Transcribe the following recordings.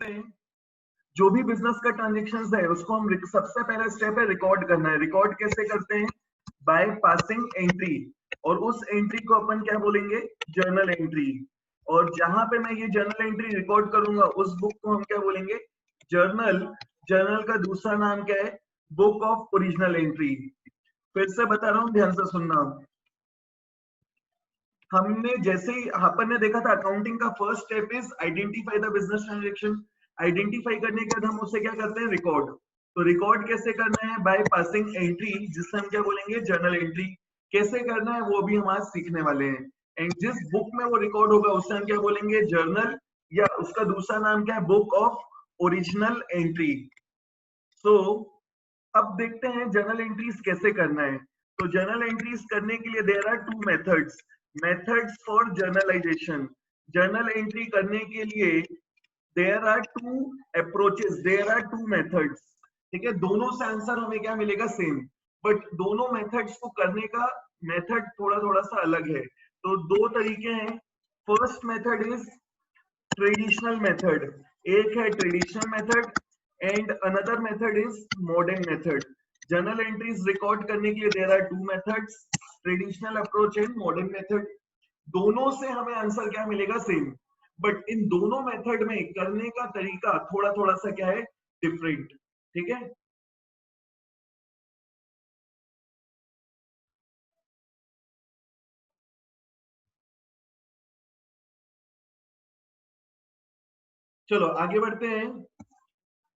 में जो भी बिजनेस का ट्रांजेक्शन है उसको हम सबसे पहला स्टेप है रिकॉर्ड करना है। रिकॉर्ड कैसे करते हैं? बाय पासिंग एंट्री, और उस एंट्री को अपन क्या बोलेंगे? Journal entry. और जहां पे मैं ये जर्नल एंट्री रिकॉर्ड करूंगा उस बुक को हम क्या बोलेंगे? जर्नल। जर्नल का दूसरा नाम क्या है? Book of original entry. फिर से बता रहा हूं, ध्यान से सुनना। हमने जैसे ही अपन ने देखा था अकाउंटिंग का first step is identify the business transaction. Identify करने के बाद हम उसे क्या करते हैं? रिकॉर्ड। तो रिकॉर्ड कैसे करना है? बाय पासिंग एंट्री, जिससे हम क्या बोलेंगे? Journal entry. कैसे करना है वो भी हम आज सीखने वाले हैं। एंड जिस बुक में वो रिकॉर्ड होगा उसे हम क्या बोलेंगे? जर्नल, या उसका दूसरा नाम क्या है? Book of original entry. So अब देखते हैं जर्नल एंट्रीज कैसे करना है। तो जर्नल एंट्रीज करने के लिए there are two methods for journalization. Journal entry करने के लिए there are two approaches, there are two methods. ठीक है, दोनों से आंसर हमें क्या मिलेगा? सेम। बट दोनों मेथड्स को करने का मेथड थोड़ा थोड़ा सा अलग है। तो दो तरीके हैं। First method is traditional method. एक है traditional method and another method is modern method. Journal entries record करने के लिए there are two methods, traditional approach and modern method. दोनों से हमें आंसर क्या मिलेगा? सेम। बट इन दोनों मेथड में करने का तरीका थोड़ा थोड़ा सा क्या है? डिफरेंट। ठीक है, चलो आगे बढ़ते हैं।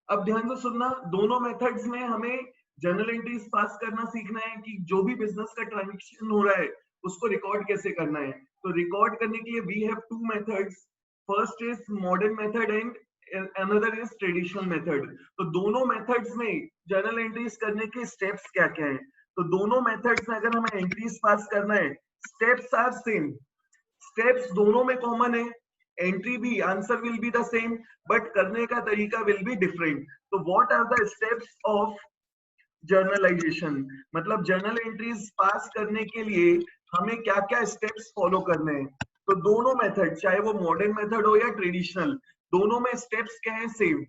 अब ध्यान से सुनना, दोनों मेथड्स में हमें जर्नल एंट्रीज पास करना सीखना है कि जो भी बिजनेस का ट्रांजेक्शन हो रहा है उसको रिकॉर्ड कैसे करना है। तो रिकॉर्ड करने के लिए we have two methods. First is modern method and another is traditional method. तो दोनों मेथड्स में जर्नल एंट्रीज करने के स्टेप्स क्या क्या है? तो दोनों मेथड्स में अगर हमें एंट्रीज पास करना है, स्टेप्स आर सेम। स्टेप्स दोनों में कॉमन है। एंट्री भी, answer will be the same, but करने का तरीका विल बी डिफरेंट। तो what are the steps of journalization? मतलब जर्नल एंट्रीज पास करने के लिए हमें क्या क्या स्टेप्स फॉलो करने हैं। तो दोनों मेथड, चाहे वो मॉडर्न मेथड हो या ट्रेडिशनल, दोनों में स्टेप्स क्या है? सेम।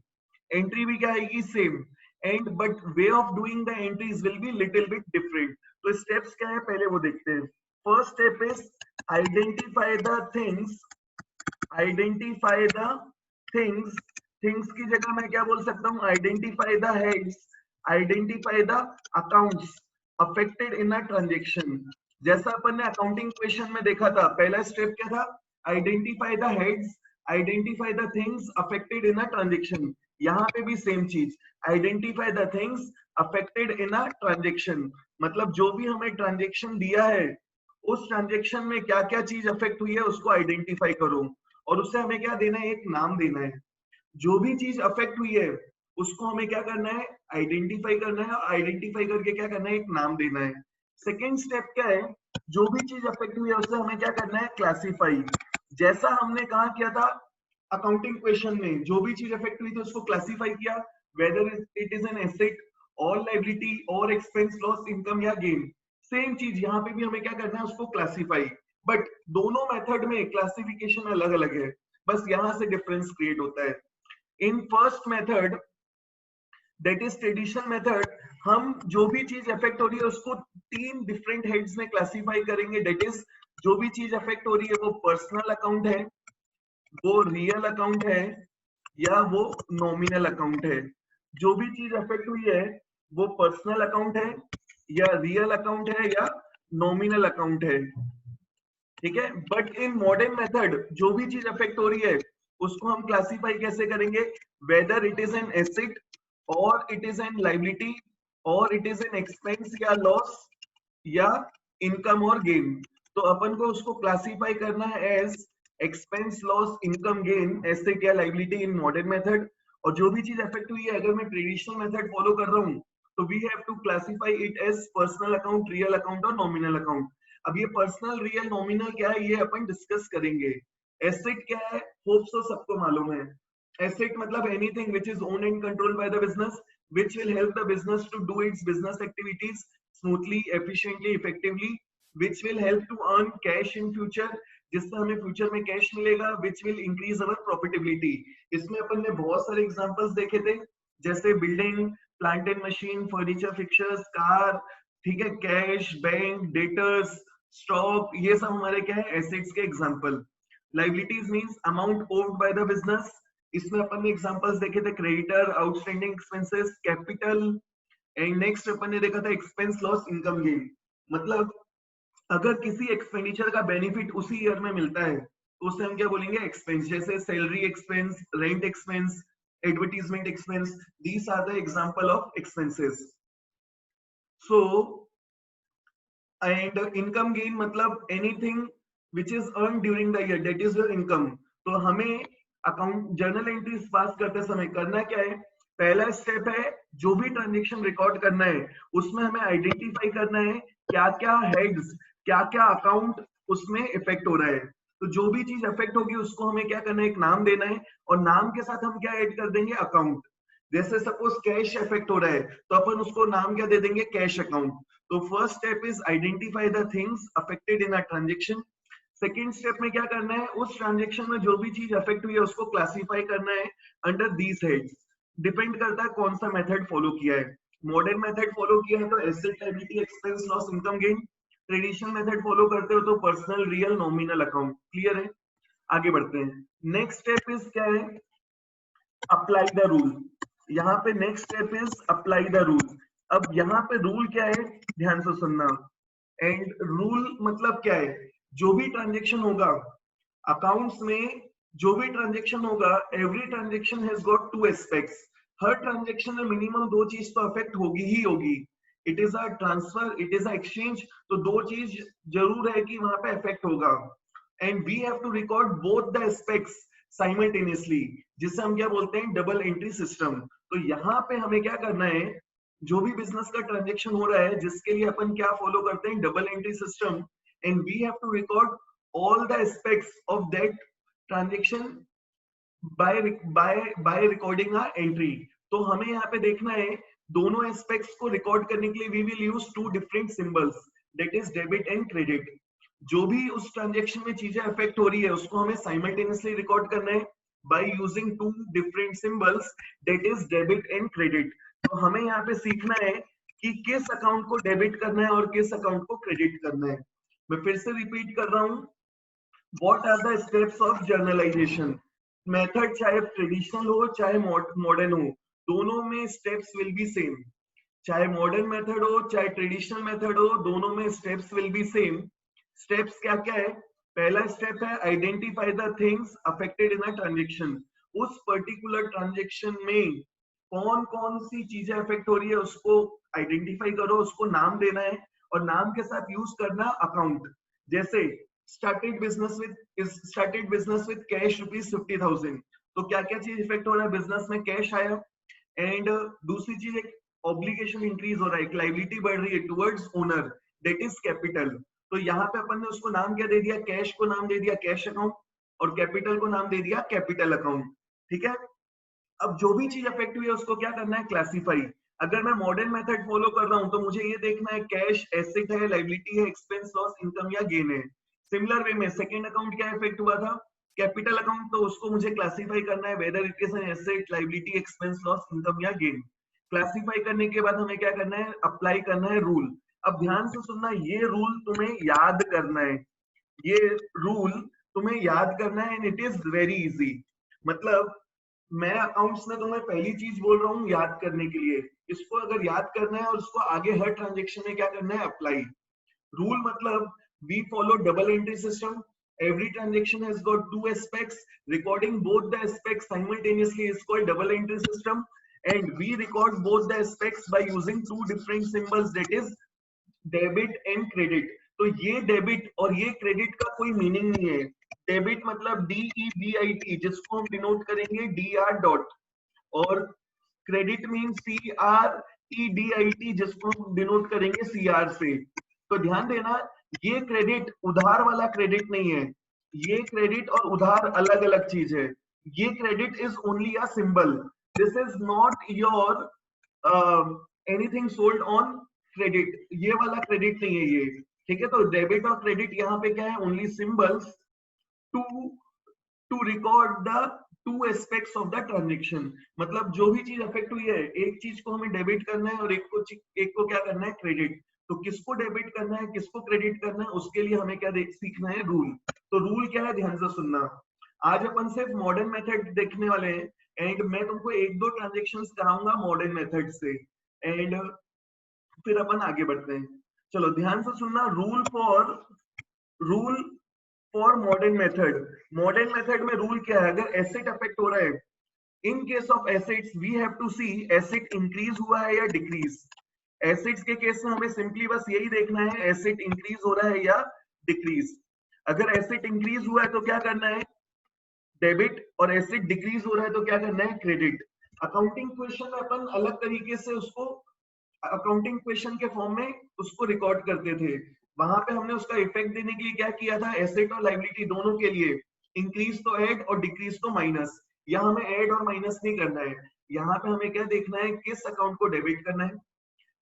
एंट्री भी क्या आएगी? Same. And but way of doing the entries will be little bit different. तो स्टेप्स क्या है पहले वो देखते हैं। First step is identify the things. Identify the things. Things की जगह मैं क्या बोल सकता हूँ? Identify the heads, identify the accounts affected in a transaction. जैसा अपन ने अकाउंटिंग क्वेश्चन में देखा था, पहला स्टेप क्या था? Identify the heads, identify the things affected in a transaction. यहाँ पे भी सेम चीज, identify the things affected in a transaction. मतलब जो भी हमें ट्रांजेक्शन दिया है उस ट्रांजेक्शन में क्या क्या चीज अफेक्ट हुई है उसको आइडेंटिफाई करो, और उससे हमें क्या देना है? एक नाम देना है। जो भी चीज अफेक्ट हुई है उसको हमें क्या करना है? आइडेंटिफाई करना है, और आइडेंटिफाई करके क्या करना है? एक नाम देना है। सेकेंड स्टेप क्या है? जो भी चीज अफेक्ट हुई है उससे हमें क्या करना है? क्लासिफाई। जैसा हमने कहा किया था अकाउंटिंग क्वेश्चन में, जो भी चीज अफेक्ट हुई थी उसको क्लासिफाई किया, weather it is an asset और लायबिलिटी और एक्सपेंस, लॉस, इनकम या गेन। सेम चीज यहाँ पे भी हमें क्या करना है? उसको क्लासिफाई। बट दोनों मेथड में क्लासिफिकेशन अलग अलग है, बस यहां से डिफरेंस क्रिएट होता है। In first method, that is traditional method, हम जो भी चीज अफेक्ट हो रही है उसको तीन डिफरेंट हेड्स में क्लासिफाई करेंगे। दैट इज, जो भी चीज अफेक्ट हो रही है वो पर्सनल अकाउंट है, वो रियल अकाउंट है, या वो नॉमिनल अकाउंट है। जो भी चीज अफेक्ट हुई है वो पर्सनल अकाउंट है, या रियल अकाउंट है, या नॉमिनल अकाउंट है। ठीक है, बट इन मॉडर्न मेथड जो भी चीज अफेक्ट हो रही है उसको हम क्लासिफाई कैसे करेंगे? Whether it is an asset और इट इज एन लायबिलिटी और इट इज एन एक्सपेंस या लॉस या इनकम और गेन। तो अपन को उसको क्लासिफाई करना है as expense, loss, income, gain, asset या लायबिलिटी इन मॉडर्न मेथड। और जो भी चीज अफेक्ट हुई है अगर मैं ट्रेडिशनल मेथड फॉलो कर रहा हूँ तो we have to classify it as personal account, real account और नॉमिनल अकाउंट। अब ये पर्सनल, रियल, नॉमिनल क्या है ये अपन डिस्कस करेंगे। एसेट क्या है? होप सो सबको मालूम है। एसेट मतलब anything which is owned and controlled by the business, which will help the business to do its business activities smoothly, efficiently, effectively, which will help to earn cash in future, जिससे हमें future में cash मिलेगा which will increase our profitability. इसमें अपन ने बहुत सारे examples देखे थे, जैसे building, plant and machine, furniture, fixtures, car, ठीक है, कैश, बैंक, डेटर्स, स्टॉक, ये सब हमारे क्या है, एसेट्स के example. Liabilities means amount owed by the business, इसमें अपन ने एग्जांपल्स देखे थे, creditor, outstanding expenses, capital. And next अपन ने देखा था एक्सपेंस लॉस इनकम गेन, मतलब अगर किसी एक्सपेंडिचर का बेनिफिट उसी ईयर में मिलता है तो उसे हम क्या बोलेंगे, एक्सपेंस। जैसे salary expense, rent expense, advertisement expense, these are the example of expenses. So and income gain मतलब anything which is earn during the year, that is your income. तो हमें अकाउंट जर्नल एंट्रीज पास करते समय करना क्या है, पहला स्टेप है जो भी ट्रांजेक्शन रिकॉर्ड करना है उसमें हमें आइडेंटिफाई करना है क्या क्या हेड्स, क्या क्या अकाउंट उसमें इफेक्ट हो रहा है। तो जो भी चीज इफेक्ट होगी उसको हमें क्या करना है, एक नाम देना है, और नाम के साथ हम क्या ऐड कर देंगे, अकाउंट। जैसे सपोज कैश इफेक्ट हो रहा है तो अपन उसको नाम क्या दे देंगे, कैश अकाउंट। तो first step is identify the things affected in a transaction. Second step में क्या करना है, उस ट्रांजेक्शन में जो भी चीज अफेक्ट हुई है उसको क्लासिफाई करना है अंडर दीज हेड्स। डिपेंड करता है कौन सा मेथड फॉलो किया है। मॉडर्न मेथड फॉलो किया है तो asset, liability, expense, loss, income gain. Traditional method follow करते हो तो personal, real, nominal account. Clear है? आगे बढ़ते हैं। नेक्स्ट स्टेप इज क्या है, अप्लाई द रूल। यहाँ पे next step is apply the rule. अब यहाँ पे रूल क्या है, ध्यान से सुनना। एंड रूल मतलब क्या है, जो भी ट्रांजेक्शन होगा अकाउंट्स में, जो भी ट्रांजेक्शन होगा, every transaction has got two aspects. Her transaction में मिनिमम दो चीज तो अफेक्ट होगी ही होगी। It is a transfer, it is a exchange, तो दो चीज जरूर है कि वहां पे अफेक्ट होगा। And we have to record both the aspects simultaneously, जिसे हम क्या बोलते हैं, डबल एंट्री सिस्टम। तो यहाँ पे हमें क्या करना है, जो भी बिजनेस का ट्रांजेक्शन हो रहा है जिसके लिए अपन क्या फॉलो करते हैं, double entry system. And we have to record all the aspects of that transaction by recording a entry। तो हमें यहाँ पे देखना है, दोनों एस्पेक्ट्स को रिकॉर्ड करने के लिए we will use two different symbols, that is debit and credit. जो भी उस ट्रांजेक्शन में चीजें अफेक्ट हो रही है उसको हमें साइमल्टेनियसली रिकॉर्ड करना है by using two different symbols, that is debit and credit. तो हमें यहाँ पे सीखना है कि किस अकाउंट को डेबिट करना है और किस अकाउंट को क्रेडिट करना है। मैं फिर से रिपीट कर रहा हूँ, what are the steps of journalization। Method चाहे ट्रेडिशनल हो चाहे मॉडर्न हो, दोनों में स्टेप्स विल बी सेम। चाहे मॉडर्न मेथड हो चाहे ट्रेडिशनल मेथड हो, दोनों में steps will be same. Steps क्या क्या है, पहला स्टेप है identify the things affected in a transaction. उस पर्टिकुलर ट्रांजेक्शन में कौन कौन सी चीजें अफेक्ट हो रही है उसको आइडेंटिफाई करो, उसको नाम देना है, और नाम के साथ यूज करना अकाउंट। जैसे started business with cash ₹50,000, तो क्या क्या चीज इफेक्ट हो रहा है, बिजनेस में कैश आया। एंड दूसरी चीज, एक ऑब्लिगेशन इंक्रीज हो रहा है, एक लाइबिलिटी बढ़ रही है towards owner, that is capital. तो यहाँ पे अपन ने उसको नाम क्या दे दिया, कैश को नाम दे दिया कैश अकाउंट, और कैपिटल को नाम दे दिया कैपिटल अकाउंट। ठीक है, अब जो भी चीज अफेक्ट हुई है उसको क्या करना है, क्लासिफाई। अगर मैं मॉडर्न मेथड फॉलो कर रहा हूं तो मुझे ये देखना है कैश एसेट है, लाइबिलिटी है, एक्सपेंस, लॉस, इनकम या गेन है। सिमिलर वे में सेकंड अकाउंट क्या इफेक्ट हुआ था, कैपिटल अकाउंट, तो उसको मुझे क्लासिफाई करना है weather it is an asset, liability, expense, loss, income या गेन। क्लासिफाई करने के बाद हमें क्या करना है, अप्लाई करना है रूल। अब ध्यान से सुनना, ये रूल तुम्हें याद करना है, ये रूल तुम्हें याद करना है, and it is very easy. मतलब मैं अकाउंट्स में तुम्हें पहली चीज बोल रहा हूँ याद करने के लिए, इसको अगर याद करना है और उसको आगे हर ट्रांजेक्शन में क्या करना है, अप्लाई। रूल मतलब we follow double entry system, every transaction has got two aspects, recording both the aspects simultaneously is called double entry system, and we record both the aspects by using two different symbols, that is debit and credit. तो ये debit और ये credit का कोई meaning नहीं है। Debit मतलब DEBIT, जिसको हम डिनोट करेंगे DR डॉट, और क्रेडिट मीन CREDIT, जिसको हम डिनोट करेंगे CR से। तो ध्यान देना, ये क्रेडिट उधार वाला क्रेडिट नहीं है, ये क्रेडिट और उधार अलग अलग चीज है। ये credit is only a symbol, this is not your anything sold on credit, ये वाला क्रेडिट नहीं है ये। ठीक है, तो डेबिट और क्रेडिट यहाँ पे क्या है, only symbols. To to record the two aspects of the transaction. मतलब जो भी चीज अफेक्ट हुई है, एक चीज को हमें डेबिट करना है और एक को क्या करना है, क्रेडिट। तो किसको डेबिट करना है, किसको क्रेडिट करना है, उसके लिए हमें क्या सीखना है, रूल। तो रूल क्या है, ध्यान से सुनना। आज अपन सिर्फ मॉडर्न मेथड देखने वाले हैं, एंड मैं तुमको एक दो ट्रांजेक्शंस कराऊंगा मॉडर्न मेथड से, एंड फिर अपन आगे बढ़ते हैं। चलो ध्यान से सुनना। Rule for modern method. Modern method में रूल क्या है, अगर एसेट अफेक्ट हो रहा है, in case of assets we have to see asset increase हुआ है या डिक्रीज। एसेट्स के केस में हमें सिंपली बस यही देखना है, एसेट इंक्रीज हो रहा है या डिक्रीज। अगर एसेट इंक्रीज हुआ है तो क्या करना है, डेबिट, और एसेट डिक्रीज हो रहा है तो क्या करना है, क्रेडिट। अकाउंटिंग क्वेश्चन में अपन अलग तरीके से उसको अकाउंटिंग क्वेश्चन के फॉर्म में उसको रिकॉर्ड करते थे। वहां पे हमने उसका इफेक्ट देने के लिए क्या किया था, एसेट और लायबिलिटी दोनों के लिए इंक्रीज तो ऐड और डिक्रीज तो माइनस। यहाँ हमें ऐड और माइनस नहीं करना है, यहाँ पे हमें क्या देखना है, किस अकाउंट को डेबिट करना है,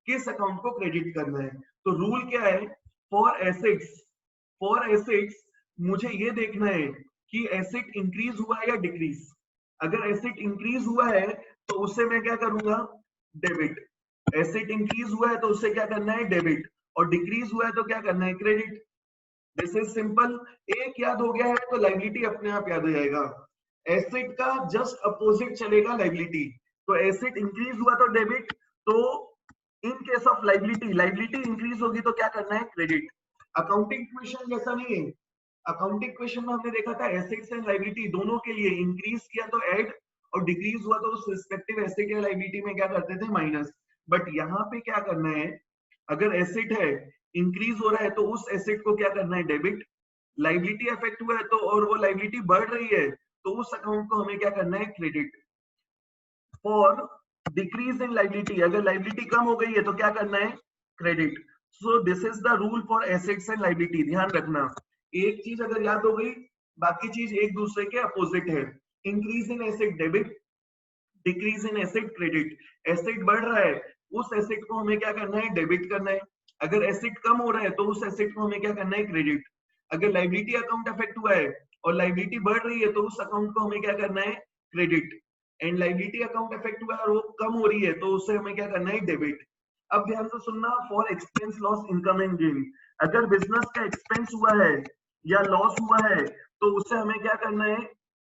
किस अकाउंट को क्रेडिट करना है। तो रूल क्या है, फॉर एसेट्स मुझे ये देखना है कि एसेट इंक्रीज हुआ है या डिक्रीज। अगर एसेट इंक्रीज हुआ है तो उससे मैं क्या करूंगा, डेबिट। एसेट इंक्रीज हुआ है तो उससे क्या करना है, डेबिट, और डिक्रीज हुआ है तो क्या करना है, क्रेडिट। This is simple. एक याद हो गया है तो लायबिलिटी अपने आप याद हो जाएगा। एसेट का जस्ट अपोजिट चलेगा लायबिलिटी। तो एसेट इंक्रीज हुआ तो डेबिट, तो इन केस ऑफ लायबिलिटी इंक्रीज होगी तो क्या करना है, क्रेडिट। अकाउंटिंग क्वेश्चन जैसा नहीं है। अकाउंटिंग क्वेश्चन में हमने देखा था एसेट्स एंड लायबिलिटी दोनों के लिए इंक्रीज किया तो ऐड, और डिक्रीज हुआ तो उस रिस्पेक्टिव एसेट या लायबिलिटी में क्या करते थे, माइनस। बट यहाँ पे क्या करना है, अगर एसेट है इंक्रीज हो रहा है तो उस एसेट को क्या करना है, डेबिट। लायबिलिटी अफेक्ट हुआ है तो, और वो लायबिलिटी बढ़ रही है तो उस अकाउंट को हमें क्या करना है, क्रेडिट। और डिक्रीज इन लायबिलिटी, अगर लायबिलिटी कम हो गई है तो क्या करना है, credit. So this is the rule for assets and liability. ध्यान रखना, एक चीज अगर याद हो गई, बाकी चीज एक दूसरे के अपोजिट है। Increase in asset debit, decrease in asset credit. Asset बढ़ रहा है, उस एसेट को हमें क्या करना है, डेबिट करना है। अगर एसेट कम हो रहा है तो उस एसेट को हमें क्या करना है, क्रेडिट। अगर लायबिलिटी अकाउंट अफेक्ट हुआ है और लायबिलिटी बढ़ रही है तो उस अकाउंट को हमें क्या करना है, credit. And liability account affect हुआ है और वो कम हो रही है तो उससे हमें क्या करना है, डेबिट। अब ध्यान से सुनना, for expense loss income and gain. अगर बिजनेस का एक्सपेंस हुआ है या लॉस हुआ है तो उससे हमें क्या करना है,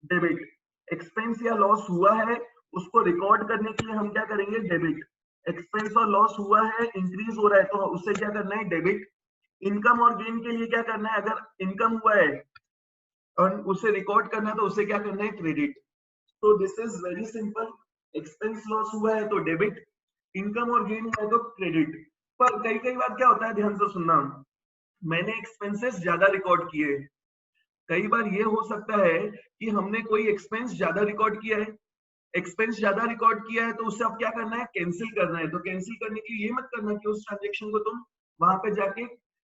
डेबिट। एक्सपेंस या लॉस हुआ है, उसको रिकॉर्ड करने के लिए हम क्या करेंगे, डेबिट। एक्सपेंस और लॉस हुआ है, इंक्रीज हो रहा है तो उससे क्या करना है, डेबिट। इनकम और गेन के लिए क्या करना है, अगर इनकम हुआ है और उसे रिकॉर्ड करना है तो उसे क्या करना है, क्रेडिट। तो this is very simple. Expense loss हुआ है तो डेबिट, इनकम और गेन हुआ है तो क्रेडिट। पर कई कई बार क्या होता है, ध्यान से सुनना, मैंने एक्सपेंसेस ज्यादा रिकॉर्ड किए। कई बार ये हो सकता है कि हमने कोई एक्सपेंस ज्यादा रिकॉर्ड किया है, एक्सपेंस ज्यादा रिकॉर्ड किया है तो उससे अब क्या करना है, कैंसिल करना है। तो कैंसिल करने के लिए ये मत करना कि उस ट्रांजेक्शन को तुम वहां पे जाके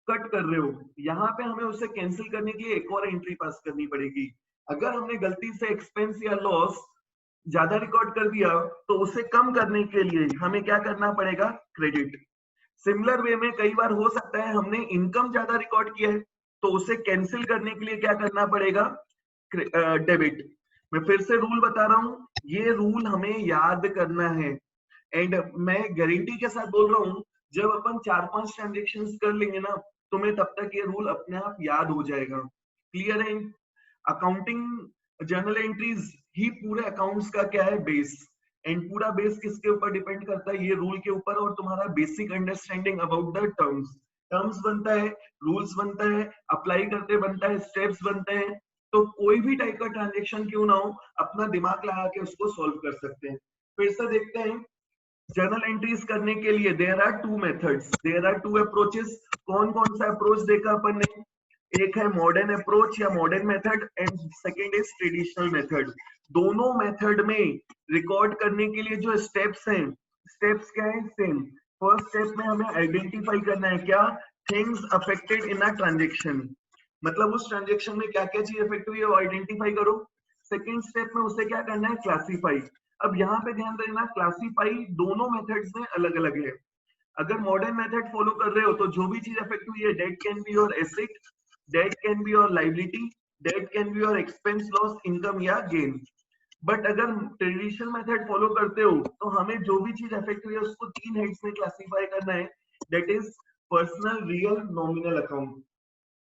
कट कर रहे हो। यहाँ पे हमें उसे कैंसिल करने के लिए एक और एंट्री पास करनी पड़ेगी। अगर हमने गलती से एक्सपेंस या लॉस ज्यादा रिकॉर्ड कर दिया तो उसे कम करने के लिए हमें क्या करना पड़ेगा, क्रेडिट। सिमिलर वे में कई बार हो सकता है हमने इनकम ज्यादा रिकॉर्ड किया है तो उसे कैंसिल करने के लिए क्या करना पड़ेगा, डेबिट। मैं फिर से रूल बता रहा हूं, ये रूल हमें याद करना है। एंड मैं गारंटी के साथ बोल रहा हूं, जब अपन 4-5 ट्रांजेक्शन कर लेंगे ना, तुम्हें तब तक ये रूल अपने आप याद हो जाएगा। क्लियर है। अकाउंटिंग जर्नल एंट्रीज ही पूरे अकाउंट्स का क्या है, बेस। एंड पूरा बेस किसके ऊपर डिपेंड करता है, ये रूल के ऊपर और तुम्हारा basic understanding about the terms. Terms बनता है, रूल्स बनता है, अप्लाई करते बनता है, स्टेप्स बनते हैं। तो कोई भी टाइप का ट्रांजेक्शन क्यों ना हो, अपना दिमाग लगा के उसको सॉल्व कर सकते हैं। फिर से देखते हैं, जर्नल एंट्रीज करने के लिए there are two methods, there are two approaches. कौन कौन सा अप्रोच देखा अपन ने, एक है मॉडर्न अप्रोच या modern method, and second is traditional method. दोनों मेथड में रिकॉर्ड करने के लिए जो स्टेप्स हैं, स्टेप्स क्या है, सेम। फर्स्ट स्टेप में हमें आइडेंटिफाई करना है क्या, things affected in a transaction. मतलब उस ट्रांजेक्शन में क्या क्या चीज अफेक्ट हुई है वो आइडेंटिफाई करो। सेकंड स्टेप में उसे क्या करना है, क्लासीफाई। अब यहाँ पे ध्यान देना, क्लासीफाई दोनों मेथड्स में अलग अलग है। अगर मॉडर्न मेथड फॉलो कर रहे हो तो जो भी चीज अफेक्ट हुई है, date can be your asset, date can be your liability, date can be your expense, loss, income या गेन। बट अगर ट्रेडिशनल मेथड फॉलो करते हो तो हमें जो भी चीज अफेक्ट हुई है उसको 3 हेड्स में क्लासिफाई करना है, that is personal, real, nominal account.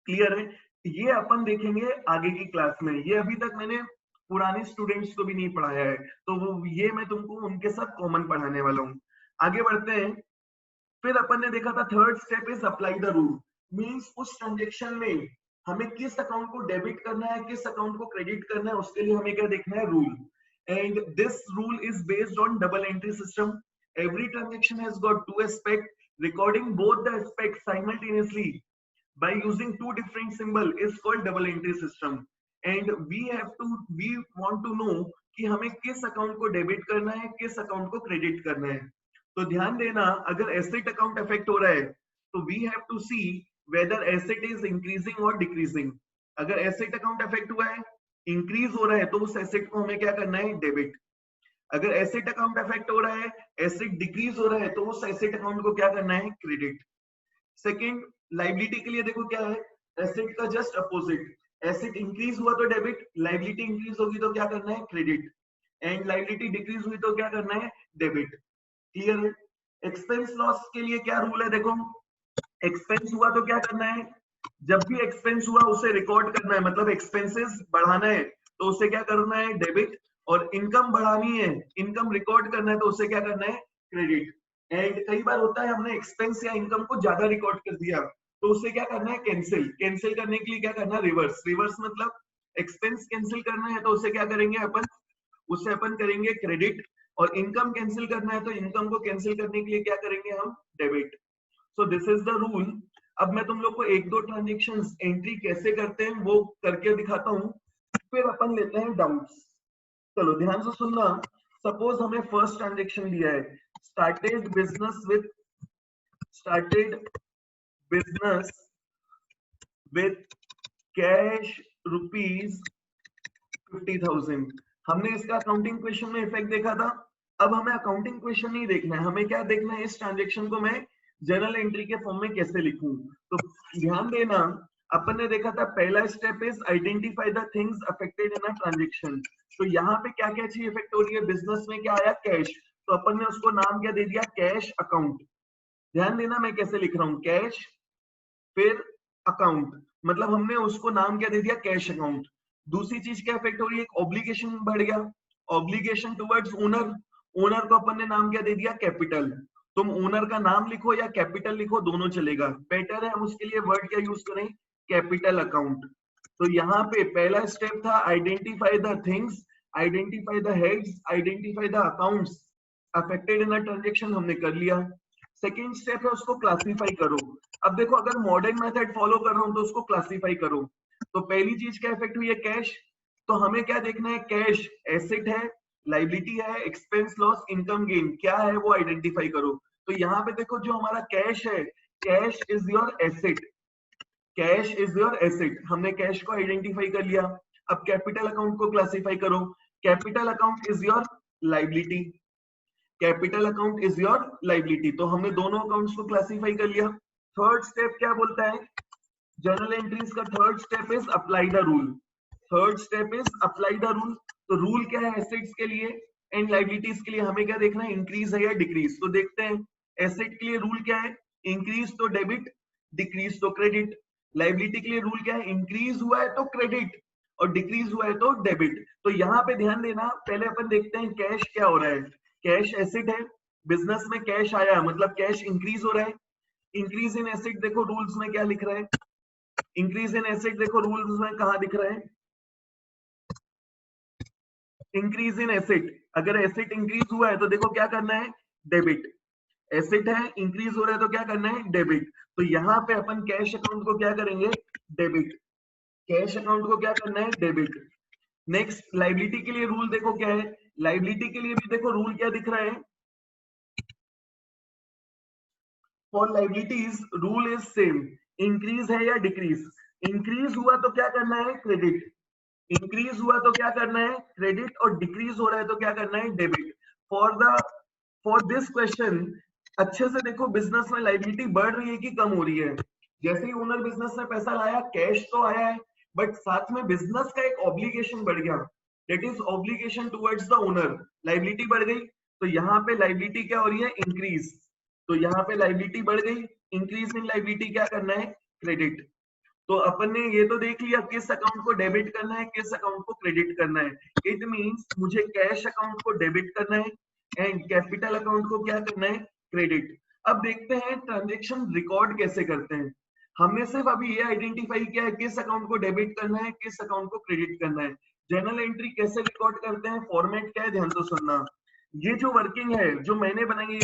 Clear है? ये अपन देखेंगे आगे की क्लास में, ये अभी तक मैंने पुराने स्टूडेंट्स को भी नहीं पढ़ाया है, तो वो ये मैं तुमको उनके साथ कॉमन पढ़ाने वाला हूँ। आगे बढ़ते हैं। फिर अपन ने देखा था third step is apply the rule, means उस ट्रांजेक्शन में हमें किस अकाउंट को डेबिट करना है, किस अकाउंट को क्रेडिट करना है, उसके लिए हमें क्या देखना है, rule. And this rule is based on double entry system. Every transaction has got to aspect, recording both the aspect simultaneously by using two different symbol is called double entry system. And we want to know कि हमें किस account को debit करना है, किस account को credit करना है। तो ध्यान देना, अगर एसेट अकाउंट अफेक्ट हो रहा है तो we have to see whether asset is increasing और डिक्रीजिंग। अगर एसेट अकाउंट अफेक्ट हुआ है, इंक्रीज हो रहा है, तो उस एसेट को हमें क्या करना है, डेबिट। अगर एसेट अकाउंट अफेक्ट हो रहा है, एसेट डिक्रीज हो रहा है, तो उस एसेट अकाउंट को क्या करना है, क्रेडिट। सेकंड, लाइबिलिटी के लिए देखो क्या है, एसेट का जस्ट अपोजिट, एसेट इंक्रीज हुआ तो डेबिट, लाइबिलिटी इंक्रीज होगी तो क्या करना है, क्रेडिट, एंड लाइबिलिटी डिक्रीज हुई तो क्या करना है, डेबिट। क्लियर है? एक्सपेंस लॉस के लिए क्या रूल है, देखो एक्सपेंस हुआ तो क्या करना है, जब भी एक्सपेंस हुआ उसे रिकॉर्ड करना है, मतलब एक्सपेंसेस बढ़ाना है तो उसे क्या करना है, डेबिट, और इनकम बढ़ानी है, इनकम रिकॉर्ड करना है तो उसे क्या करना है, क्रेडिट। एंड कई बार होता है हमने एक्सपेंस या इनकम को ज्यादा रिकॉर्ड कर दिया तो उसे क्या करना है, कैंसिल। कैंसिल करने के लिए क्या करना है, रिवर्स। रिवर्स मतलब एक्सपेंस कैंसिल करना है तो उसे क्या करेंगे अपन, उसे अपन करेंगे क्रेडिट, और इनकम कैंसिल करना है तो इनकम को कैंसिल करने के लिए क्या करेंगे हम, debit. So this is the rule. अब मैं तुम लोग को एक दो ट्रांजेक्शंस एंट्री कैसे करते हैं वो करके दिखाता हूँ, फिर अपन लेते हैं डाउट्स। चलो ध्यान से सुनना। सपोज हमें फर्स्ट ट्रांजेक्शन दिया है, started business with cash rupees 50,000। हमने इसका अकाउंटिंग क्वेश्चन में इफेक्ट देखा था। अब हमें अकाउंटिंग क्वेश्चन नहीं देखना है, हमें क्या देखना है, इस ट्रांजेक्शन को मैं जर्नल एंट्री के फॉर्म में कैसे लिखूं। तो ध्यान देना, अपन ने देखा था पहला step is identify the things affected in a transaction. तो यहाँ पे क्या क्या चीज इफेक्ट हो रही है, बिजनेस में क्या आया, कैश, तो अपन ने उसको नाम क्या दे दिया, कैश अकाउंट। ध्यान देना मैं कैसे लिख रहा हूँ, कैश फिर अकाउंट, मतलब हमने उसको नाम क्या दे दिया, कैश अकाउंट। दूसरी चीज क्या इफेक्ट हो रही है, ऑब्लिगेशन बढ़ गया, ऑब्लिगेशन टुवर्ड्स ओनर, ओनर को अपन ने नाम क्या दे दिया, कैपिटल। तुम ओनर का नाम लिखो या कैपिटल लिखो, दोनों चलेगा, बेटर है हम उसके लिए वर्ड क्या यूज करें, कैपिटल अकाउंट। तो यहाँ पे पहला स्टेप था identify the things, identify the heads, identify the accounts affected in a transaction, हमने कर लिया। सेकेंड स्टेप है उसको क्लासिफाई करो। अब देखो अगर मॉडर्न मेथड फॉलो कर रहा हूं तो उसको क्लासिफाई करो। तो पहली चीज क्या इफेक्ट हुई है, कैश। तो हमें क्या देखना है, कैश एसेट है, लाइबिलिटी है, एक्सपेंस लॉस, इनकम गेन क्या है वो आइडेंटिफाई करो। तो यहाँ पे देखो जो हमारा कैश है, cash is your asset, cash is your asset, हमने कैश को आइडेंटिफाई कर लिया। अब कैपिटल अकाउंट को क्लासिफाई करो, capital account is your liability, capital account is your liability. तो हमने दोनों अकाउंट्स को क्लासिफाई कर लिया। थर्ड स्टेप क्या बोलता है, जर्नल एंट्रीज का third step is apply the rule. Third step is apply the rule. तो रूल क्या है, एसेट्स के लिए एंड लाइबिलिटीज के लिए हमें क्या देखना है, इंक्रीज है या डिक्रीज। तो देखते हैं एसेट के लिए रूल क्या है, इंक्रीज तो डेबिट, डिक्रीज तो क्रेडिट। लाइबिलिटी के लिए रूल क्या है, इंक्रीज हुआ है तो क्रेडिट और डिक्रीज हुआ है तो डेबिट। तो यहाँ पे ध्यान देना, पहले अपन देखते हैं कैश क्या हो रहा है। कैश एसेट है, बिजनेस में कैश आया मतलब कैश इंक्रीज हो रहा है। इंक्रीज इन एसेट देखो रूल्स में क्या लिख रहा है, इंक्रीज इन एसेट देखो रूल्स में कहा दिख रहा है, इंक्रीज इन एसेट। अगर एसेट इंक्रीज हुआ है तो देखो क्या करना है, डेबिट। एसेट है इंक्रीज हो रहा है तो क्या करना है, डेबिट। तो यहाँ पे अपन कैश अकाउंट को क्या करेंगे, डेबिट। कैश अकाउंट को क्या करना है, डेबिट। नेक्स्ट लाइबिलिटी के लिए रूल देखो क्या है, लाइबिलिटी के लिए भी देखो रूल क्या दिख रहा है, for liabilities rule is same, increase है या डिक्रीज। इंक्रीज हुआ तो क्या करना है, क्रेडिट, इंक्रीज हुआ तो क्या करना है, क्रेडिट, और डिक्रीज हो रहा है तो क्या करना है, डेबिट। फॉर दिस क्वेश्चन अच्छे से देखो, बिजनेस में लाइबिलिटी बढ़ रही है कि कम हो रही है। जैसे ही ओनर बिजनेस में पैसा लाया, कैश तो आया है, बट साथ में बिजनेस का एक ऑब्लिगेशन बढ़ गया, that is obligation towards the owner, liability बढ़ गई, तो यहाँ पे लाइबिलिटी क्या हो रही है, इंक्रीज, तो यहाँ पे लाइबिलिटी बढ़ गई, इंक्रीज इन लाइबिलिटी क्या करना है, क्रेडिट। तो अपन ने ये तो देख लिया किस अकाउंट को डेबिट करना है, किस अकाउंट को क्रेडिट करना है। इट मींस मुझे कैश अकाउंट को डेबिट करना है एंड कैपिटल अकाउंट को क्या करना है, क्रेडिट। अब देखते हैं ट्रांजेक्शन रिकॉर्ड कैसे करते हैं। हमने सिर्फ अभी ये आइडेंटिफाई किया है किस अकाउंट को डेबिट करना है, किस अकाउंट को क्रेडिट करना है। जर्नल एंट्री कैसे रिकॉर्ड करते हैं, फॉर्मेट क्या है, ध्यान से सुनना। ये जो वर्किंग है जो मैंने बनाई है,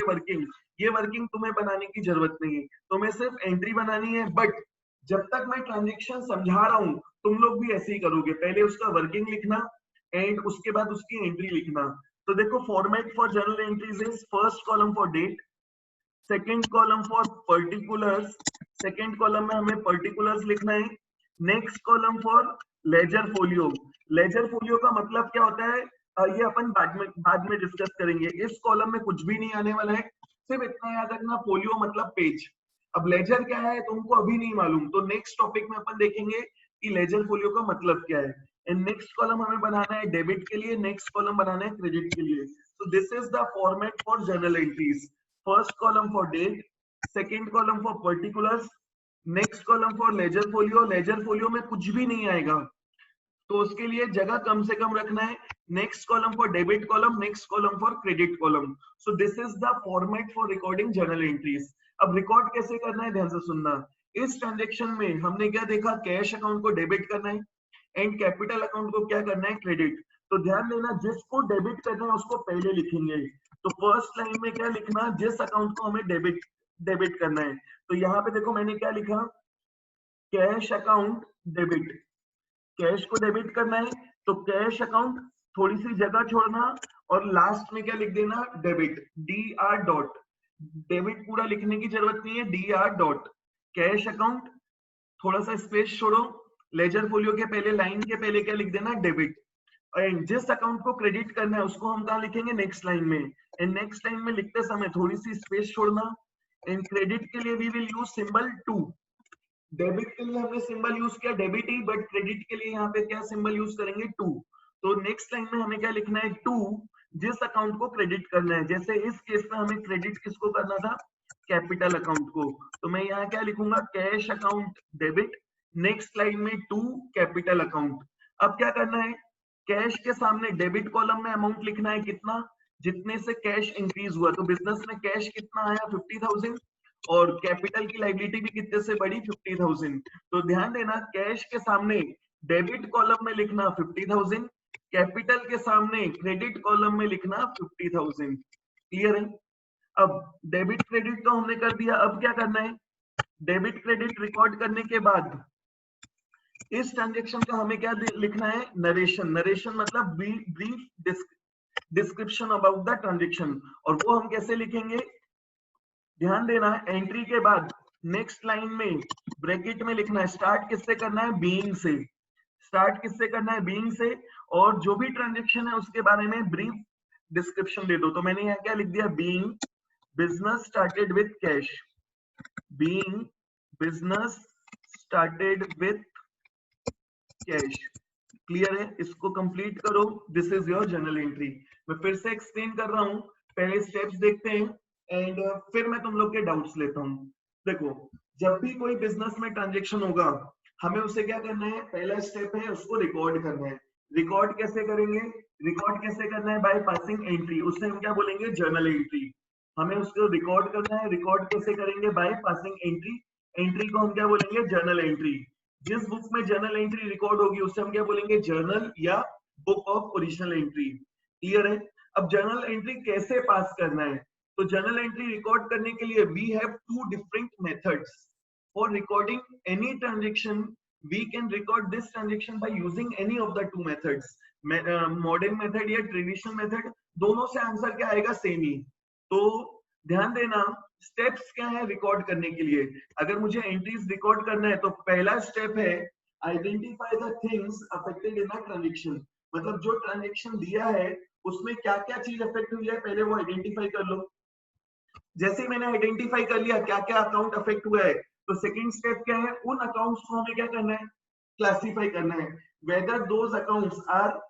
ये वर्किंग तुम्हें बनाने की जरूरत नहीं है, तुम्हें सिर्फ एंट्री बनानी है। बट जब तक मैं ट्रांजेक्शन समझा रहा हूं तुम लोग भी ऐसे ही करोगे, पहले उसका वर्किंग लिखना एंड उसके बाद उसकी एंट्री लिखना। तो देखो format for journal entries is first column for date, second column for particulars, second column में हमें पर्टिकुलर्स लिखना है, next column for ledger folio. Ledger folio का मतलब क्या होता है, ये अपन बाद में डिस्कस करेंगे, इस कॉलम में कुछ भी नहीं आने वाला है, सिर्फ इतना याद रखना फोलियो मतलब पेज। अब लेजर क्या है तुमको अभी नहीं मालूम, तो नेक्स्ट टॉपिक में अपन देखेंगे कि लेजर फोलियो का मतलब क्या है। एंड नेक्स्ट कॉलम हमें बनाना है डेबिट के लिए, नेक्स्ट कॉलम बनाना है क्रेडिट के लिए। so this is the format for journal entries, first column for date, second column for particulars, next column for ledger folio। ledger folio में कुछ भी नहीं आएगा तो उसके लिए जगह कम से कम रखना है, next column for debit column, next column for credit column. So this is the format for recording journal entries. अब रिकॉर्ड कैसे करना है, ध्यान से सुनना। इस ट्रांजेक्शन में हमने क्या देखा, कैश अकाउंट को डेबिट करना है एंड कैपिटल अकाउंट को क्या करना है, क्रेडिट। तो ध्यान देना जिसको डेबिट करना है उसको पहले लिखेंगे। तो फर्स्ट लाइन में क्या लिखना, जिस अकाउंट को हमें डेबिट करना है। तो यहाँ पे देखो मैंने क्या लिखा, कैश अकाउंट डेबिट, कैश को डेबिट करना है तो कैश अकाउंट, थोड़ी सी जगह छोड़ना और लास्ट में क्या लिख देना, debit, D R dot. Debit पूरा लिखने की जरूरत नहीं है, D R dot, cash account, थोड़ा सा स्पेस छोड़ो, लेजर फोलियो के पहले लाइन के पहले क्या लिख देना, डेबिट। एंड जिस अकाउंट को क्रेडिट करना है उसको हम कहाँ लिखेंगे, नेक्स्ट लाइन में। एंड नेक्स्ट लाइन में लिखते समय थोड़ी सी स्पेस छोड़ना। एंड क्रेडिट के लिए we will use symbol to. Debit के लिए हमने सिंबल यूज किया डेबिट ही, बट क्रेडिट के लिए यहाँ पे क्या सिंबल यूज करेंगे, टू। तो नेक्स्ट लाइन में हमें क्या लिखना है, टू जिस अकाउंट को क्रेडिट करना है। जैसे इस केस में हमें क्रेडिट किसको करना था, कैपिटल अकाउंट को, तो मैं यहाँ क्या लिखूंगा, cash account debit, next line में टू कैपिटल अकाउंट। अब क्या करना है, कैश के सामने डेबिट कॉलम में अमाउंट लिखना है कितना, जितने से कैश इंक्रीज हुआ। तो बिजनेस में कैश कितना आया, 50,000, और कैपिटल की लाइबिलिटी भी कितने से बढ़ी, 50,000। तो ध्यान देना कैश के सामने डेबिट कॉलम में लिखना 50,000, कैपिटल के सामने क्रेडिट कॉलम में लिखना 50,000। क्लियर है। अब डेबिट क्रेडिट तो हमने कर दिया, अब क्या करना है, डेबिट क्रेडिट रिकॉर्ड करने के बाद इस ट्रांजेक्शन का हमें क्या लिखना है, नरेशन। नरेशन मतलब brief description about the transaction, और वो हम कैसे लिखेंगे, ध्यान देना एंट्री के बाद नेक्स्ट लाइन में ब्रैकेट में लिखना है, स्टार्ट किससे करना है, बीइंग से। स्टार्ट किससे करना है, बीइंग से, और जो भी ट्रांजेक्शन है उसके बारे में ब्रीफ डिस्क्रिप्शन दे दो। तो मैंने यहाँ क्या लिख दिया, being business started with cash, being business started with cash. Clear है, इसको कंप्लीट करो, this is your journal entry. मैं फिर से एक्सप्लेन कर रहा हूँ, पहले स्टेप्स देखते हैं एंड फिर मैं तुम लोग के डाउट्स लेता हूँ। देखो जब भी कोई बिजनेस में ट्रांजेक्शन होगा हमें उसे क्या करना है, पहला स्टेप है उसको रिकॉर्ड करना है। रिकॉर्ड कैसे करेंगे, रिकॉर्ड कैसे करना है, बाय पासिंग एंट्री, उससे हम क्या बोलेंगे, जर्नल एंट्री। हमें उसको रिकॉर्ड करना है, रिकॉर्ड कैसे करेंगे, बाय पासिंग एंट्री। एंट्री को हम क्या बोलेंगे, जर्नल एंट्री। जिस बुक में जर्नल एंट्री रिकॉर्ड होगी उससे हम क्या बोलेंगे, जर्नल या book of original entry. Clear है। अब जर्नल एंट्री कैसे पास करना है, तो जर्नल एंट्री रिकॉर्ड करने के लिए we have two different methods for recording any transaction. We can record this transaction by using any of the two methods, modern method या ट्रेडिशनल मेथड, दोनों से आंसर क्या आएगा, सेम ही। तो ध्यान देना स्टेप्स क्या है रिकॉर्ड करने के लिए। अगर मुझे एंट्रीज रिकॉर्ड करना है तो पहला स्टेप है identify the things affected in a transaction. मतलब जो ट्रांजेक्शन दिया है उसमें क्या क्या चीज अफेक्ट हुई है पहले वो आइडेंटिफाई कर लो। जैसे ही मैंने आइडेंटिफाई कर लिया क्या क्या अकाउंट अफेक्ट हुआ है, तो सेकंड स्टेप क्या है, उन अकाउंट्स को हमें क्या करना है, क्लासिफाई करना है वेदर दोज अकाउंट्स आर,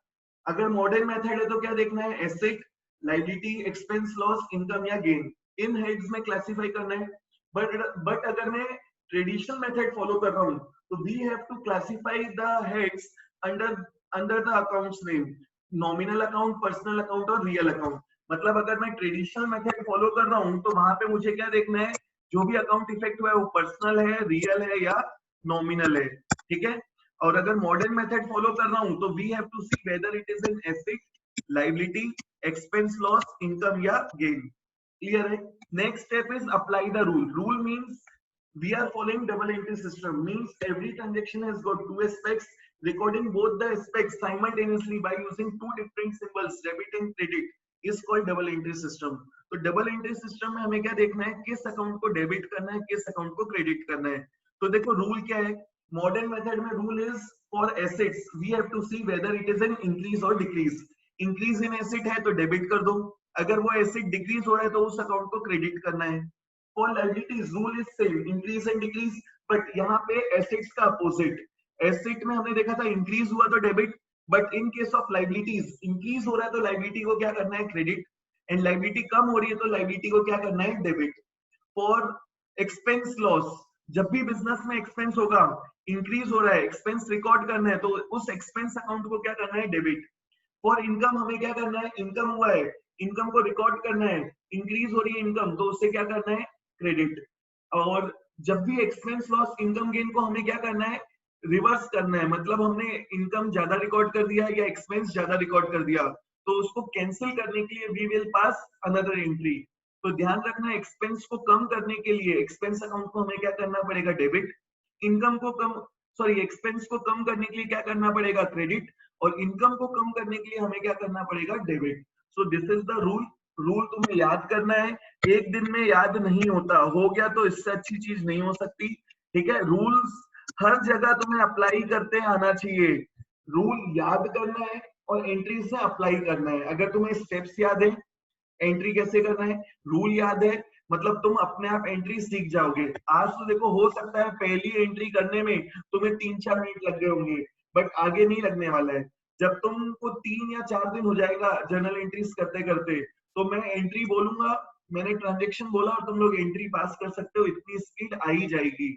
अगर मॉडर्न मेथड है तो क्या देखना है, asset, liability, expense, loss, income या गेन, इन हेड्स में क्लासिफाई करना है। बट अगर मैं ट्रेडिशनल मेथड फॉलो कर रहा हूँ तो we have to classify the heads under under the accounts name, nominal account, personal account और रियल अकाउंट। मतलब अगर मैं ट्रेडिशनल मेथड फॉलो कर रहा हूँ तो वहां पे मुझे क्या देखना है, जो भी अकाउंट इफेक्ट हुआ है वो पर्सनल है, रियल है या नॉमिनल है, ठीक है। और अगर मॉडर्न मेथड फॉलो कर रहा हूं तो we have to see whether it is an asset, liability, expense, loss, income या गेन। क्लियर है। Next step is apply the rule. Rule means we are following double entry system, means every transaction has got two aspects, recording both the aspects simultaneously by using two different symbols, debit and credit is called double entry system। तो double entry system में हमें क्या देखना है, किस account को debit करना है, किस अकाउंट को क्रेडिट करना है। तो देखो रूल क्या है, मॉडर्न मेथड में rule is for assets we have to see whether it is an increase और डिक्रीज। इंक्रीज इन एसेट है तो डेबिट कर दो, अगर वो एसेट डिक्रीज हो रहा है तो उस अकाउंट को क्रेडिट करना है। For liabilities rule is same, increase and decrease, but यहाँ पे एसेट्स का अपोजिट। एसेट में हमने देखा था इंक्रीज हुआ तो debit, but in case of liabilities increase हो रहा है तो लायबिलिटी को क्या करना है, क्रेडिट, एंड लायबिलिटी कम हो रही है तो लायबिलिटी को क्या करना है, डेबिट। फॉर एक्सपेंस लॉस, जब भी बिजनेस में एक्सपेंस होगा, इंक्रीज हो रहा है, एक्सपेंस रिकॉर्ड करना है तो उस एक्सपेंस अकाउंट को क्या करना है, डेबिट। फॉर इनकम हमें क्या करना है, इनकम हुआ है, इनकम को रिकॉर्ड करना है, इंक्रीज हो रही है इनकम तो उससे क्या करना है, क्रेडिट। और जब भी एक्सपेंस लॉस इनकम गेन को हमें क्या करना है, रिवर्स करना है, मतलब हमने इनकम ज्यादा रिकॉर्ड कर दिया या एक्सपेंस ज्यादा रिकॉर्ड कर दिया तो उसको कैंसिल करने के लिए we will pass another entry. तो ध्यान रखना एक्सपेंस को कम करने के लिए एक्सपेंस अकाउंट को हमें क्या करना पड़ेगा, डेबिट। इनकम को कम, सॉरी एक्सपेंस को कम करने के लिए क्या करना पड़ेगा, क्रेडिट। और इनकम को कम करने के लिए हमें क्या करना पड़ेगा, debit. So this is the rule. Rule तुम्हें याद करना है, एक दिन में याद नहीं होता, हो गया तो इससे अच्छी चीज नहीं हो सकती, ठीक है। रूल्स हर जगह तुम्हें अप्लाई करते आना चाहिए। रूल याद करना है और एंट्री से अप्लाई करना है। अगर तुम्हें स्टेप्स याद है, एंट्री कैसे करना है, रूल याद है, मतलब तुम अपने आप एंट्री सीख जाओगे। आज तो देखो हो सकता है पहली एंट्री करने में तुम्हें 3-4 मिनट लग गए होंगे, बट आगे नहीं लगने वाला है। जब तुमको 3 या 4 दिन हो जाएगा जर्नल एंट्रीज करते करते, तो मैं एंट्री बोलूंगा, मैंने ट्रांजेक्शन बोला और तुम लोग एंट्री पास कर सकते हो, इतनी स्पीड आ ही जाएगी।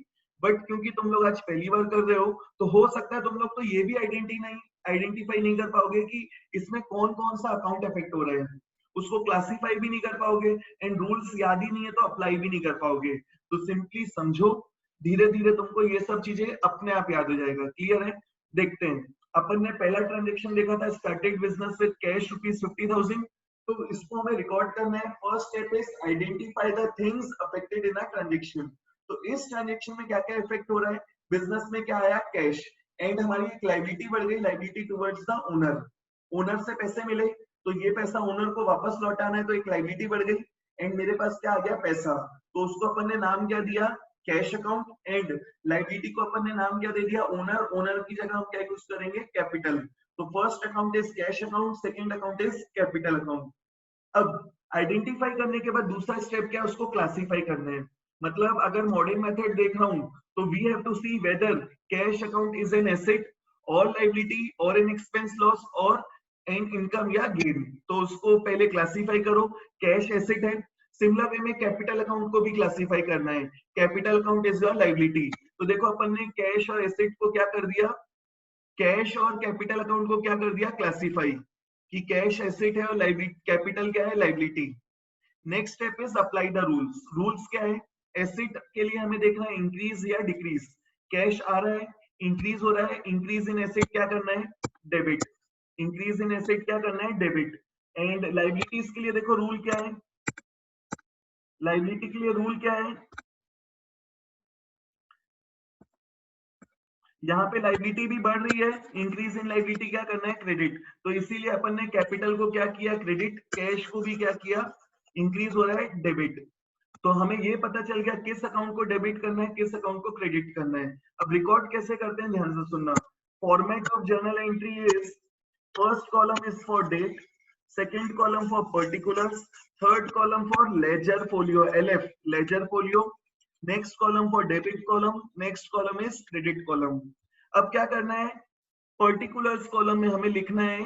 बट क्योंकि तुम लोग आज पहली बार कर रहे हो तो हो सकता है तुम लोग तो ये भी आइडेंटिफाई नहीं कर पाओगे कि इसमें कौन कौन सा अकाउंट इफेक्ट हो रहा है, उसको क्लासिफाई भी नहीं कर पाओगे, एंड रूल्स याद ही नहीं है तो अप्लाई भी नहीं कर पाओगे। तो सिंपली समझो, धीरे धीरे तुमको ये सब चीजें अपने आप याद हो जाएगा। क्लियर है। देखते हैं, अपन ने पहला ट्रांजेक्शन देखा था, स्टार्टेड बिजनेस विद कैश ₹50,000। तो इसको हमें रिकॉर्ड करना है। First step is identify the things affected in a transaction. तो इस ट्रांजेक्शन में क्या क्या इफेक्ट हो रहा है, बिजनेस में क्या आया, कैश, एंड हमारी एक लायबिलिटी बढ़ गई, liability towards the owner. Owner से पैसे मिले तो ये पैसा ओनर को वापस लौटाना है तो एक लायबिलिटी बढ़ गई, एंड मेरे पास क्या आ गया, पैसा। तो उसको अपन ने नाम क्या दिया, कैश अकाउंट, एंड लायबिलिटी को अपन ने नाम क्या दे दिया, ओनर। ओनर की जगह हम क्या यूज करेंगे, कैपिटल। तो first account is cash account, second account is capital account. अब आइडेंटिफाई करने के बाद दूसरा स्टेप क्या है, उसको क्लासिफाई करना है। मतलब अगर मॉडर्न मेथड देख रहा हूं तो we have to see whether cash account is an asset और लायबिलिटी और एन एक्सपेंस लॉस और एन इनकम या गेन। तो उसको पहले क्लासिफाई करो, कैश एसेट है। सिमिलर वे में कैपिटल अकाउंट को भी क्लासिफाई करना है, capital account is your liability. तो देखो अपन ने कैश और एसेट को क्या कर दिया, कैश और कैपिटल अकाउंट को क्या कर दिया, क्लासिफाई, कि कैश एसेट है और लायबिलिटी, कैपिटल क्या है, liability. Next step is apply the rules. Rules क्या है, एसेट के लिए हमें देखना है इंक्रीज या डिक्रीज। कैश आ रहा है, इंक्रीज हो रहा है, इंक्रीज इन एसेट क्या करना है, डेबिट। इंक्रीज इन एसेट क्या करना है, डेबिट। एंड लायबिलिटीज के लिए देखो रूल क्या है, लायबिलिटी के लिए रूल क्या है, यहाँ पे लायबिलिटी भी बढ़ रही है, इंक्रीज इन लायबिलिटी क्या करना है, क्रेडिट। तो इसीलिए अपन ने कैपिटल को क्या किया, क्रेडिट, कैश को भी क्या किया, इंक्रीज हो रहा है, डेबिट। तो हमें ये पता चल गया किस अकाउंट को डेबिट करना है, किस अकाउंट को क्रेडिट करना है। अब रिकॉर्ड कैसे करते हैं, ध्यान से सुनना। Format of journal entry is, first column is for date, second column for particulars, third column for ledger folio, LF, ledger folio, next column for debit column, next column is credit column। अब क्या करना है, particulars column में हमें लिखना है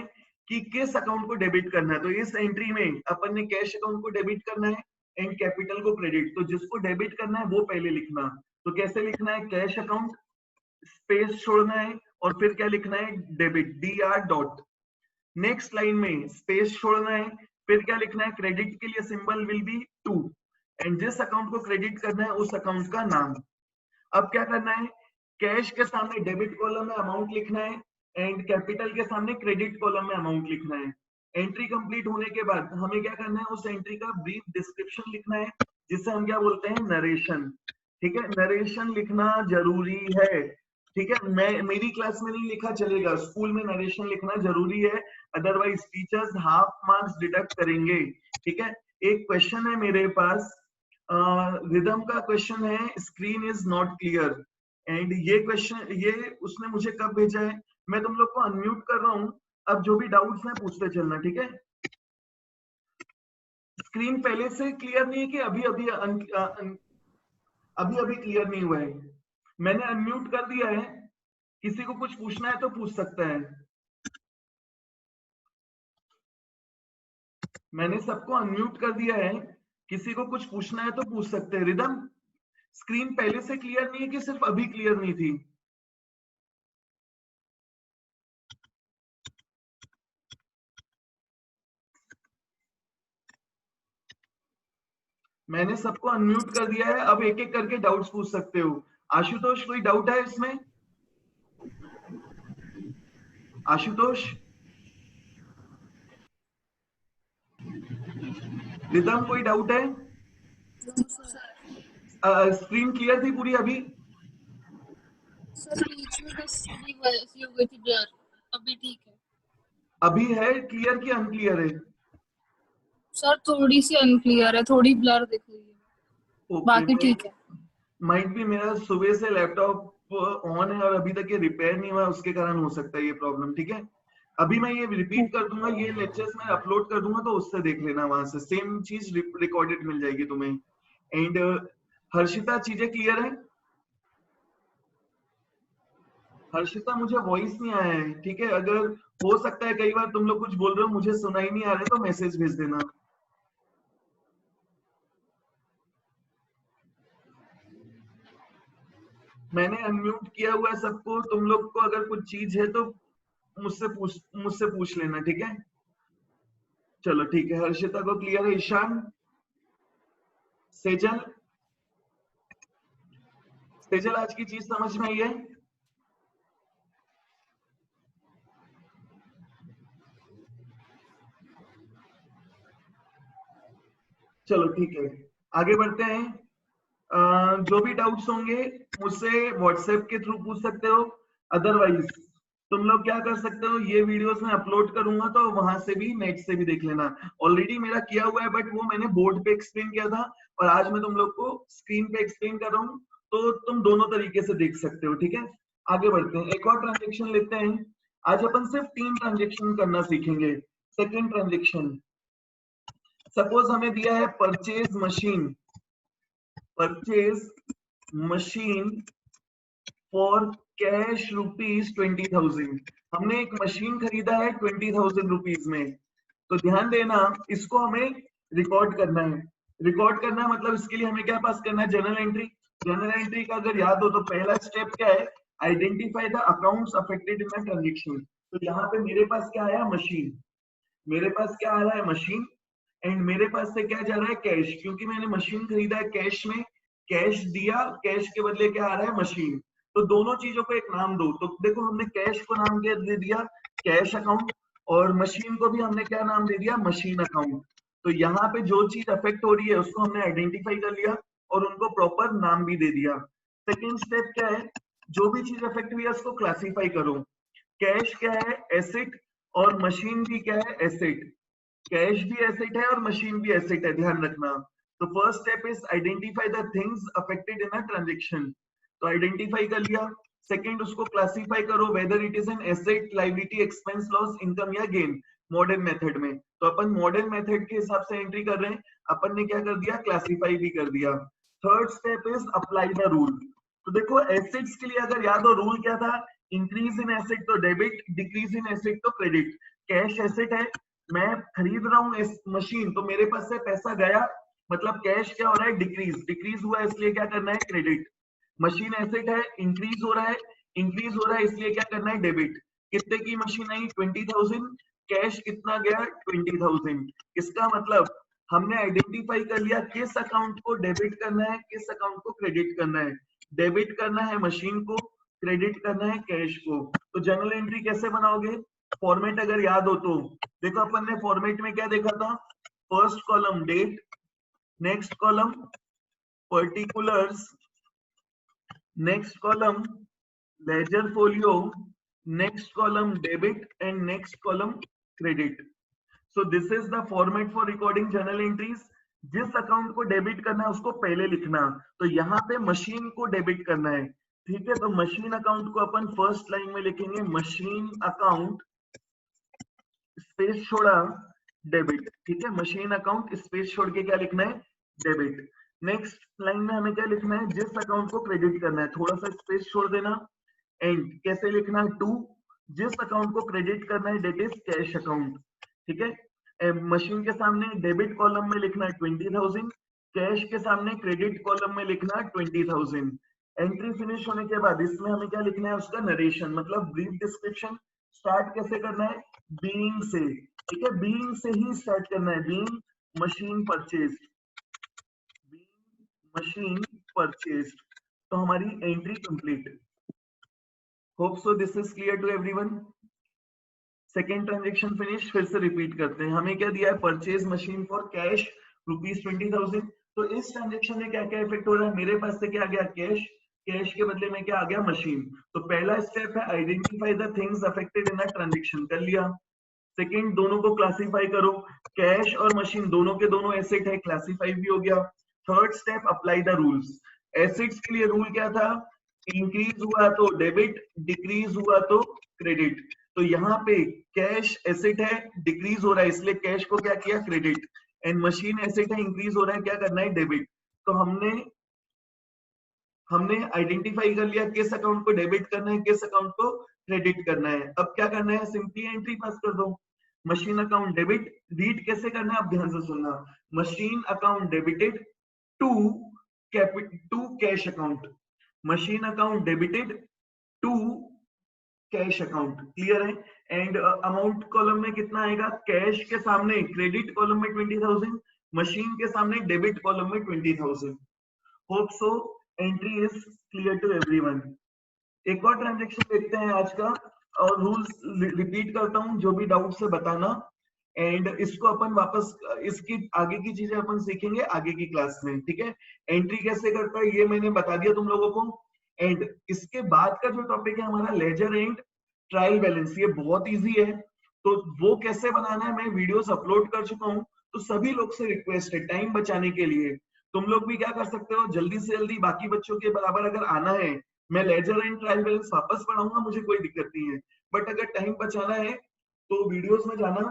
कि किस अकाउंट को डेबिट करना है। तो इस एंट्री में अपन ने कैश अकाउंट को डेबिट करना है एंड कैपिटल को क्रेडिट। तो जिसको डेबिट करना है वो पहले लिखना। तो कैसे लिखना है, कैश अकाउंट स्पेस छोड़ना है और फिर क्या लिखना है, debit, DR dot. Next line में स्पेस छोड़ना है, फिर क्या लिखना है, क्रेडिट के लिए सिंबल विल बी 2 एंड जिस अकाउंट को क्रेडिट करना है उस अकाउंट का नाम। अब क्या करना है, कैश के सामने डेबिट कॉलम में अमाउंट लिखना है एंड कैपिटल के सामने क्रेडिट कॉलम में अमाउंट लिखना है। एंट्री कंप्लीट होने के बाद हमें क्या करना है, उस एंट्री का ब्रीफ डिस्क्रिप्शन लिखना है जिसे हम क्या बोलते हैं, नरेशन। ठीक है, नरेशन लिखना जरूरी है। ठीक है, मैं मेरी क्लास में नहीं लिखा चलेगा, स्कूल में नरेशन लिखना जरूरी है, otherwise teachers half marks deduct करेंगे। ठीक है, एक क्वेश्चन है मेरे पास, रिदम का क्वेश्चन है, screen is not clear and ये क्वेश्चन ये उसने मुझे कब भेजा है, मैं तुम लोग को अनम्यूट कर रहा हूं, अब जो भी डाउट्स हैं पूछते चलना। ठीक है, स्क्रीन पहले से क्लियर नहीं है कि अभी अभी क्लियर नहीं हुआ है, मैंने अनम्यूट कर दिया है, किसी को कुछ पूछना है तो पूछ सकता है। मैंने सबको अनम्यूट कर दिया है, किसी को कुछ पूछना है तो पूछ सकते हैं। रिदम, स्क्रीन पहले से क्लियर नहीं है कि सिर्फ अभी क्लियर नहीं थी? मैंने सबको अनम्यूट कर दिया है, अब एक एक करके डाउट्स पूछ सकते हो। आशुतोष, कोई डाउट है इसमें? आशुतोष, रिदम, कोई डाउट है? स्क्रीन क्लियर थी पूरी अभी? सर बीच में बस वैसी हो गई थी ब्लर, अभी ठीक है। अभी है क्लियर कि अनक्लियर है? सर थोड़ी सी अनक्लियर है, थोड़ी ब्लर दिख रही है, बाकी ठीक है। माइट भी मेरा सुबह से लैपटॉप ऑन है और अभी तक ये रिपेयर नहीं हुआ, उसके कारण हो सकता है ये प्रॉब्लम। ठीक है, अभी मैं ये रिपीट कर दूंगा, ये लेक्चर्स मैं अपलोड कर दूंगा, तो उससे देख लेना, वहां से सेम चीज रिकॉर्डेड मिल जाएगी तुम्हें। एंड हर्षिता, चीजें क्लियर है? हर्षिता, मुझे वॉइस नहीं आया है। ठीक है, अगर हो सकता है कई बार तुम लोग कुछ बोल रहे हो मुझे सुनाई नहीं आ रहा है तो मैसेज भेज देना। मैंने अनम्यूट किया हुआ है सबको, तुम लोग को अगर कुछ चीज है तो मुझसे पूछ लेना। ठीक है, चलो ठीक है, हर्षिता को क्लियर है। ईशान, सेजल, सेजल आज की चीज समझ में आई है? चलो ठीक है, आगे बढ़ते हैं। जो भी डाउट्स होंगे मुझसे व्हाट्सएप के थ्रू पूछ सकते हो, अदरवाइज तुम लोग क्या कर सकते हो, ये वीडियोस मैं अपलोड करूंगा तो वहां से भी, नेट से भी देख लेना। ऑलरेडी मेरा किया हुआ है बट वो मैंने बोर्ड पे एक्सप्लेन किया था और आज मैं तुम लोग को स्क्रीन पे एक्सप्लेन कर रहा हूँ, तो तुम दोनों तरीके से देख सकते हो। ठीक है, आगे बढ़ते हैं, एक और ट्रांजेक्शन लेते हैं। आज अपन सिर्फ 3 ट्रांजेक्शन करना सीखेंगे। सेकेंड ट्रांजेक्शन, सपोज हमें दिया है परचेज मशीन फॉर कैश ₹20,000। हमने एक मशीन खरीदा है 20,000 रुपीज में। तो ध्यान देना, इसको हमें रिकॉर्ड करना है। रिकॉर्ड करना मतलब इसके लिए हमें क्या पास करना है, जर्नल एंट्री। जर्नल एंट्री का अगर याद हो तो पहला स्टेप क्या है, identify the accounts affected in the transaction. तो यहाँ पे मेरे पास क्या आया, मशीन, मेरे पास क्या आ रहा है, मशीन, एंड मेरे पास से क्या जा रहा है, कैश, क्योंकि मैंने मशीन खरीदा है कैश में, कैश दिया, कैश के बदले क्या आ रहा है, मशीन। तो दोनों चीजों को एक नाम दो। तो देखो हमने कैश को नाम क्या दे दिया, कैश अकाउंट, और मशीन को भी हमने क्या नाम दे दिया, मशीन अकाउंट। तो यहाँ पे जो चीज अफेक्ट हो रही है उसको हमने आइडेंटिफाई कर लिया और उनको प्रॉपर नाम भी दे दिया। सेकेंड स्टेप क्या है, जो भी चीज अफेक्ट हुई है उसको क्लासीफाई करो। कैश क्या है, एसेट, और मशीन भी क्या है, एसेट। कैश भी एसेट है और मशीन भी एसेट है, ध्यान रखना। तो first step is identify the things affected in a transaction. तो आइडेंटिफाई कर लिया। सेकंड, उसको क्लासिफाई करो weather it is an asset, liability, expense, loss, income या गेन, मॉडर्न मेथड में। तो अपन मॉडर्न मेथड के हिसाब से एंट्री कर रहे हैं, अपन ने क्या कर दिया, क्लासिफाई भी कर दिया। Third step is apply the rule. तो देखो एसेट्स के लिए अगर याद हो रूल क्या था, इंक्रीज इन एसेट तो डेबिट, डिक्रीज इन एसेट तो क्रेडिट। कैश एसेट है, मैं खरीद रहा हूँ इस मशीन, तो मेरे पास से पैसा गया, मतलब कैश क्या हो रहा है, डिक्रीज, डिक्रीज हुआ है इसलिए क्या करना है, क्रेडिट। मशीन एसेट है, इंक्रीज हो रहा है, इंक्रीज हो रहा है इसलिए क्या करना है, डेबिट। कितने की मशीन आई, 20,000, कैश कितना गया, 20,000। इसका मतलब हमने आइडेंटिफाई कर लिया किस अकाउंट को डेबिट करना है, किस अकाउंट को क्रेडिट करना है। डेबिट करना है मशीन को, क्रेडिट करना है कैश को। तो जर्नल एंट्री कैसे बनाओगे, फॉर्मेट अगर याद हो तो देखो, अपन ने फॉर्मेट में क्या देखा था, first column date, next column particulars, next column ledger folio, next column debit and next column credit. So this is the format for recording journal entries. जिस अकाउंट को डेबिट करना है उसको पहले लिखना, तो यहाँ पे मशीन को डेबिट करना है, ठीक है। तो मशीन अकाउंट को अपन फर्स्ट लाइन में लिखेंगे, मशीन अकाउंट स्पेस छोड़ा डेबिट, ठीक है। मशीन अकाउंट स्पेस छोड़ के क्या लिखना है, डेबिट। नेक्स्ट लाइन में हमें क्या लिखना है, जिस अकाउंट को क्रेडिट करना है, थोड़ा सा स्पेस छोड़ देना। एंड कैसे लिखना है, टू, जिस अकाउंट को क्रेडिट करना है, डेट इज कैश अकाउंट, ठीक है। मशीन के सामने डेबिट कॉलम में लिखना है 20,000, कैश के सामने क्रेडिट कॉलम में लिखना है 20,000। एंट्री फिनिश होने के बाद इसमें हमें क्या लिखना है, उसका नरेशन, मतलब ब्रीफ डिस्क्रिप्शन। स्टार्ट कैसे करना है, बीइंग से, ठीक है, बीइंग से ही स्टार्ट करना है, being machine purchase, being machine purchase. तो हमारी entry complete. Hope so this is clear to everyone. Second transaction finish, फिर से रिपीट करते हैं। हमें क्या दिया है, परचेज मशीन फॉर कैश ₹20,000। तो इस ट्रांजेक्शन में क्या क्या इफेक्ट हो रहा है, मेरे पास से क्या आ गया, कैश, कैश के बदले में क्या आ गया, मशीन। तो पहला स्टेप है identify the things affected in a transaction, कर लिया। सेकंड, दोनों को क्लासिफाई करो, कैश और मशीन दोनों के दोनों एसेट है, क्लासिफाई भी हो गया। Third step, apply the rules. Assets के लिए रूल क्या था, इंक्रीज हुआ तो डेबिट, डिक्रीज हुआ तो क्रेडिट। तो यहाँ पे कैश एसेट है, डिक्रीज हो रहा है इसलिए कैश को क्या किया, क्रेडिट। एंड मशीन एसेट है, इंक्रीज हो रहा है, क्या करना है, डेबिट। तो हमने आइडेंटिफाई कर लिया किस अकाउंट को डेबिट करना है, किस अकाउंट को क्रेडिट करना है। अब क्या करना है, सिंपली एंट्री पास कर दो। मशीन अकाउंट डेबिट, रीड कैसे करना है, आप ध्यान से सुनना। Machine account debited to cash account, machine account debited to cash account, clear है। एंड अमाउंट कॉलम में कितना आएगा, कैश के सामने क्रेडिट कॉलम में 20,000, मशीन के सामने डेबिट कॉलम में 20,000। Hope so entry is clear to everyone. एक और ट्रांजेक्शन देखते हैं आज का, और रूल्स रिपीट करता हूं, जो भी डाउट से बताना। एंड इसको अपन वापस, इसकी आगे की चीजें अपन सीखेंगे आगे की क्लास में, ठीक है। एंट्री कैसे करता है ये मैंने बता दिया तुम लोगों को। एंड इसके बाद का जो टॉपिक है हमारा, लेजर एंड ट्रायल बैलेंस, ये बहुत इजी है। तो वो कैसे बनाना है मैं वीडियोस अपलोड कर चुका हूँ। तो सभी लोग से रिक्वेस्ट है, टाइम बचाने के लिए तुम लोग भी क्या कर सकते हो, जल्दी से जल्दी बाकी बच्चों के बराबर अगर आना है, मैं लेजर एंड ट्रायल बैलेंस वापस पढ़ाऊंगा, मुझे कोई दिक्कत नहीं है। बट अगर टाइम बचाना है तो वीडियोस में जाना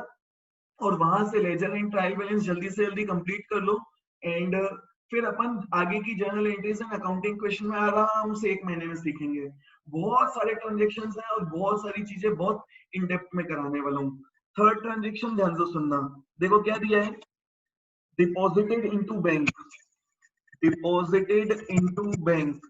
और वहां से लेजर एंड ट्रायल बैलेंस जल्दी से जल्दी कंप्लीट कर लो। एंड फिर अपन आगे की journal entries and accounting question में आराम से 1 महीने में सीखेंगे। बहुत सारे ट्रांजेक्शन हैं और बहुत सारी चीजें बहुत इन डेप्थ में कराने वाला हूँ। थर्ड ट्रांजेक्शन ध्यान से सुनना, देखो क्या दिया है, deposited into bank, deposited into bank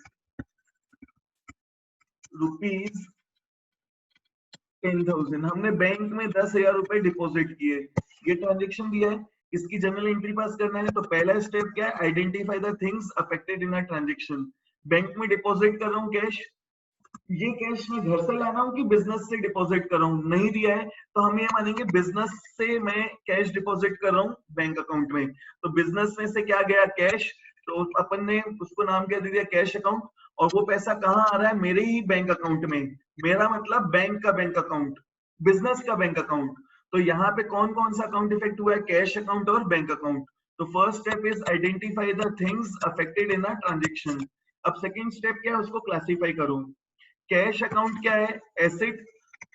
₹10,000, हमने बैंक में 10,000 रुपए डिपॉजिट किए, ये ट्रांजेक्शन दिया है। इसकी जनरल एंट्री पास करना है, तो पहला स्टेप क्या है, identify the things affected in a transaction. Bank में डिपॉजिट कर रहा हूँ कैश, ये कैश मैं घर से ला रहा हूँ कि बिजनेस से डिपॉजिट कर रहा हूँ, नहीं दिया है तो हम ये मानेंगे बिजनेस से मैं कैश डिपॉजिट कर रहा हूँ बैंक अकाउंट में। तो बिजनेस में से क्या गया, कैश, तो अपन ने उसको नाम क्या दे दिया, कैश अकाउंट। और वो पैसा कहाँ आ रहा है, मेरे ही बैंक अकाउंट में, मेरा मतलब बैंक का बैंक अकाउंट, बिजनेस का बैंक अकाउंट। तो यहाँ पे कौन कौन सा अकाउंट इफेक्ट हुआ है, कैश अकाउंट और बैंक अकाउंट। तो first step is identify the things affected in a transaction. अब सेकेंड स्टेप क्या है, उसको क्लासिफाई करो। कैश अकाउंट क्या है, एसेट,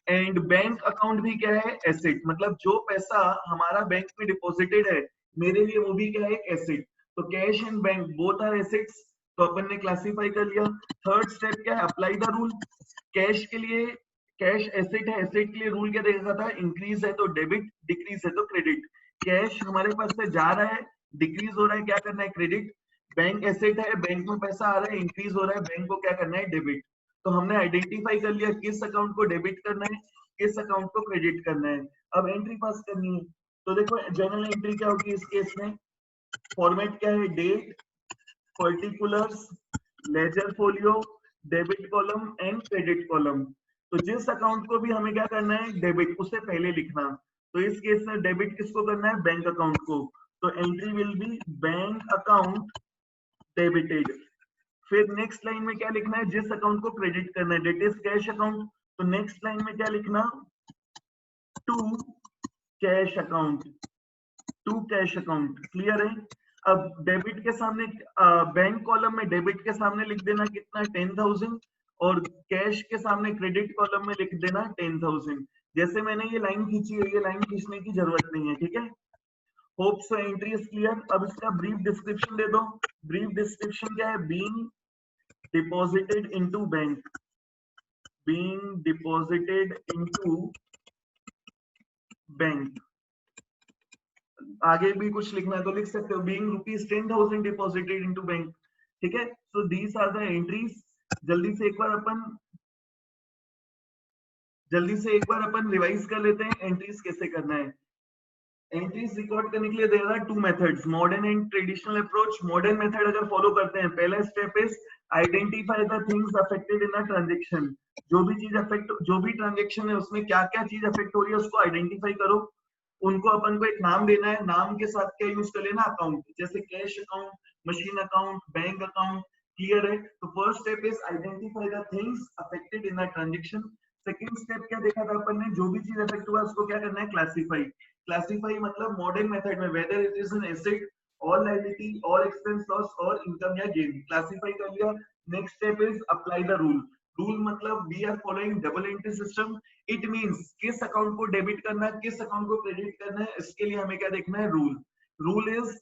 एंड बैंक अकाउंट भी क्या है, एसेट, मतलब जो पैसा हमारा बैंक में डिपॉजिटेड है मेरे लिए वो भी क्या है, एक एसेट। तो cash and bank both are assets. तो अपन ने क्लासीफाई कर लिया। थर्ड स्टेप क्या है, अप्लाई द रूल। कैश के लिए, कैश एसेट है, एसेट के लिए रूल क्या देखा था, इंक्रीज है तो डेबिट, डिक्रीज है तो क्रेडिट। कैश हमारे पास से जा रहा है, डिक्रीज हो रहा है, क्या करना है, क्रेडिट। बैंक एसेट है, बैंक में पैसा आ रहा है, इंक्रीज हो रहा है, बैंक को क्या करना है, डेबिट। तो हमने आइडेंटिफाई कर लिया किस अकाउंट को डेबिट करना है, किस अकाउंट को क्रेडिट करना है। अब एंट्री पास करनी है। तो देखो जर्नल एंट्री क्या होगी इस केस में, फॉर्मेट क्या है, date, particulars, ledger folio, debit column and credit column. तो जिस अकाउंट को भी हमें क्या करना है, डेबिट, उसे पहले लिखना। तो इस केस में डेबिट किसको करना है, बैंक अकाउंट को। तो entry will be bank account debited. फिर नेक्स्ट लाइन में क्या लिखना है, जिस अकाउंट को क्रेडिट करना है, डेट इज कैश अकाउंट। तो नेक्स्ट लाइन में क्या लिखना, to cash account, to cash account. Clear है। अब डेबिट के सामने बैंक कॉलम में डेबिट के सामने लिख देना कितना, 10,000, और कैश के सामने क्रेडिट कॉलम में लिख देना 10,000। जैसे मैंने ये लाइन खींची है, ये लाइन खींचने की जरूरत नहीं है, ठीक है। Hope so entry is clear. अब इसका ब्रीफ डिस्क्रिप्शन दे दो। ब्रीफ डिस्क्रिप्शन क्या है, being deposited into bank, being deposited into bank. आगे भी कुछ लिखना है तो लिख सकते हो, बीइंग ₹10,000 डिपॉजिटेड इनटू बैंक, ठीक है। सो दीस आर द एंट्रीज। जल्दी से एक बार अपन रिवाइज कर लेते हैं एंट्रीज कैसे करना है। एंट्रीज रिकॉर्ड करने के लिए there are two methods, modern and traditional approach. Modern method अगर फॉलो करते हैं, पहला step is identify the things affected in a transaction. जो भी ट्रांजैक्शन है उसमें क्या क्या चीज अफेक्ट हो रही है उसको आइडेंटिफाई करो। उनको अपन को एक नाम देना है, नाम के साथ क्या यूज कर लेना, अकाउंट, जैसे cash account, machine account, bank account. Clear है। तो first step is identify the things affected in a transaction. Second step क्या देखा था अपन ने, जो भी चीज अफेक्ट हुआ उसको क्या करना है, क्लासीफाई। क्लासीफाई मतलब मॉडर्न मेथड में whether it is an asset और लायबिलिटी और एक्सपेंस लॉस और इनकम या गेन, क्लासीफाई कर लिया। Next step is apply the rule. Rule मतलब we are following double entry system. It means किस अकाउंट को डेबिट करना है, किस अकाउंट को क्रेडिट करना है, इसके लिए हमें क्या देखना है, rule. Rule is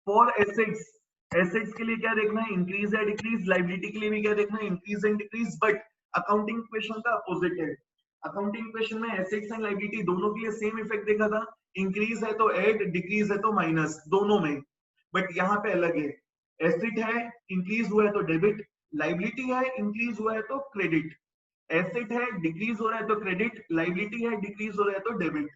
for assets, assets के लिए क्या देखना है, इंक्रीज या डिक्रीज। लायबिलिटी के लिए भी क्या देखना है, increase and decrease. But accounting equation का अपोजिट है। अकाउंटिंग इक्वेशन में एसेट्स एंड लायबिलिटी दोनों के लिए सेम इफेक्ट देखा था, इंक्रीज है तो ऐड, डिक्रीज है तो माइनस, दोनों में। बट यहाँ पे अलग है, एसेट है इंक्रीज हुआ है तो डेबिट, लायबिलिटी है इंक्रीज हुआ है तो क्रेडिट। एसेट है डिक्रीज हो रहा है तो क्रेडिट, लायबिलिटी है डिक्रीज हो रहा है तो डेबिट।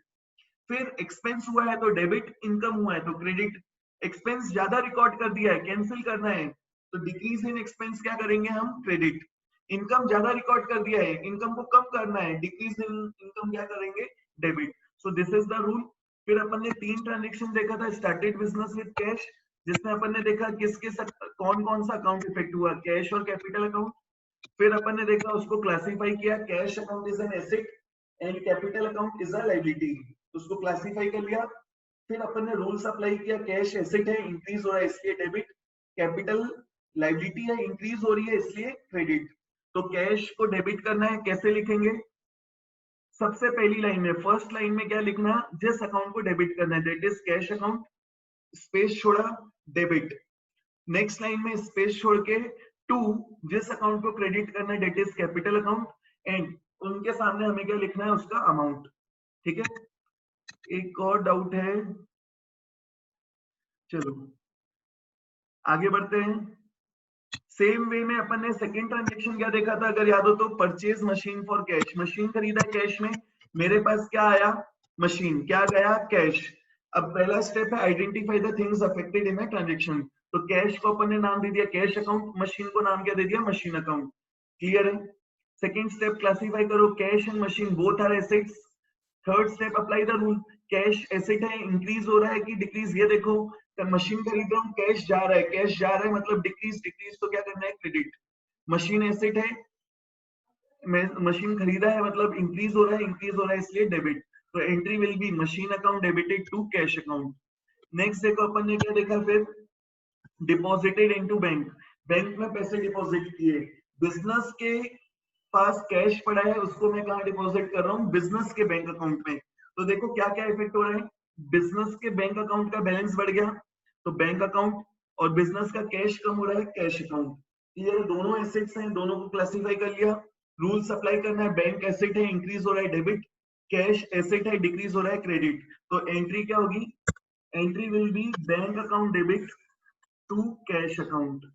फिर एक्सपेंस हुआ है तो डेबिट, इनकम हुआ है तो क्रेडिट। एक्सपेंस ज्यादा रिकॉर्ड कर दिया है, कैंसिल करना है तो डिक्रीज इन एक्सपेंस क्या करेंगे हम, क्रेडिट। इनकम ज्यादा रिकॉर्ड कर दिया है, इनकम को कम करना है, डिक्रीज इन इनकम क्या करेंगे, debit. So this is the rule. फिर अपन ने 3 ट्रांजेक्शन देखा था, स्टार्टेड बिजनेस विद कैश, जिसमें अपन ने देखा किस किस कौन कौन सा अकाउंट इफेक्ट हुआ, कैश और कैपिटल अकाउंट। फिर अपन ने देखा उसको क्लासीफाई किया, cash account is an asset and capital account is a liability, उसको क्लासीफाई कर लिया। फिर अपन ने रूल्स अप्लाई किया, कैश एसेट है इंक्रीज हो रहा है इसलिए डेबिट, कैपिटल लायबिलिटी है इंक्रीज हो रही है इसलिए क्रेडिट। तो कैश को डेबिट करना है, कैसे लिखेंगे, सबसे पहली लाइन में, फर्स्ट लाइन में क्या लिखना, जिस अकाउंट को डेबिट करना है that is cash account, space छोड़ा, डेबिट। नेक्स्ट लाइन में स्पेस छोड़ के टू, जिस अकाउंट को क्रेडिट करना है that is capital account, and उनके सामने हमें क्या लिखना है, उसका अमाउंट। ठीक है। एक और डाउट है, चलो आगे बढ़ते हैं। सेम वे में अपन ने सेकंड ट्रांजेक्शन क्या देखा था, अगर याद हो तो, purchase machine for cash, machine खरीदा कैश में, मेरे पास क्या आया, मशीन, क्या गया, कैश। अब पहला स्टेप है identify the things affected in a transaction. तो कैश को अपन ने नाम दे दिया कैश अकाउंट, मशीन को नाम क्या दे दिया, मशीन अकाउंट। क्लियर है। सेकंड स्टेप क्लासीफाई करो, cash and machine both are assets. Third step apply the rule, cash asset है इंक्रीज हो रहा है कि डिक्रीज, ये देखो मशीन खरीद रहा हूँ, कैश जा रहा है, कैश जा रहा है मतलब डिक्रीज, डिक्रीज तो क्या करना है, क्रेडिट। मशीन एसेट है, मशीन खरीदा है मतलब इंक्रीज हो रहा है, इंक्रीज हो रहा है इसलिए डेबिट। तो entry will be machine account debited to cash account. Next देखो अपन ने क्या देखा, फिर डिपॉजिटेड इनटू बैंक, बैंक में पैसे डिपॉजिट किए। बिजनेस के पास कैश पड़ा है, उसको मैं कहाँ डिपॉजिट कर रहा हूँ, बिजनेस के बैंक अकाउंट में। तो देखो क्या क्या इफेक्ट हो रहा है, बिजनेस के बैंक अकाउंट का बैलेंस बढ़ गया तो बैंक अकाउंट, और बिजनेस का कैश कम हो रहा है, कैश अकाउंट। ये दोनों एसेट्स हैं, दोनों को क्लासिफाई कर लिया। रूल्स अप्लाई करना है, बैंक एसेट है इंक्रीज हो रहा है डेबिट, कैश एसेट है डिक्रीज हो रहा है क्रेडिट। तो एंट्री क्या होगी, entry will be bank account debit to cash account,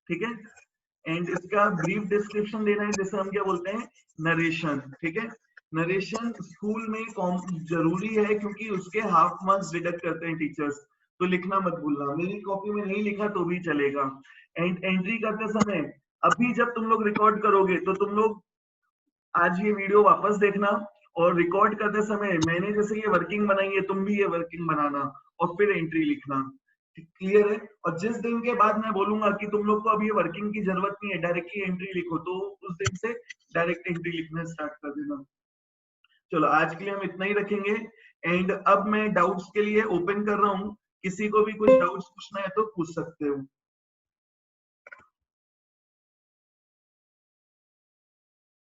ठीक है। एंड इसका ब्रीफ डिस्क्रिप्शन देना है, जैसे हम क्या बोलते हैं नरेशन, ठीक है। नरेशन स्कूल में जरूरी है क्योंकि उसके हाफ मार्क्स डिडक्ट करते हैं टीचर्स, तो लिखना मत भूलना, मेरी कॉपी में नहीं लिखा तो भी चलेगा। एंड एंट्री करते समय अभी जब तुम लोग रिकॉर्ड करोगे तो तुम लोग आज ये वीडियो वापस देखना, और रिकॉर्ड करते समय मैंने जैसे ये वर्किंग बनाई है तुम भी ये वर्किंग बनाना और फिर एंट्री लिखना, क्लियर है। और जिस दिन के बाद मैं बोलूंगा कि तुम लोग को अब ये वर्किंग की जरूरत नहीं है, डायरेक्टली एंट्री लिखो, तो उस दिन से डायरेक्ट एंट्री लिखना स्टार्ट कर देना। चलो आज के लिए हम इतना ही रखेंगे। एंड अब मैं डाउट्स के लिए ओपन कर रहा हूँ, किसी को भी कुछ डाउट्स पूछना है तो पूछ सकते हो।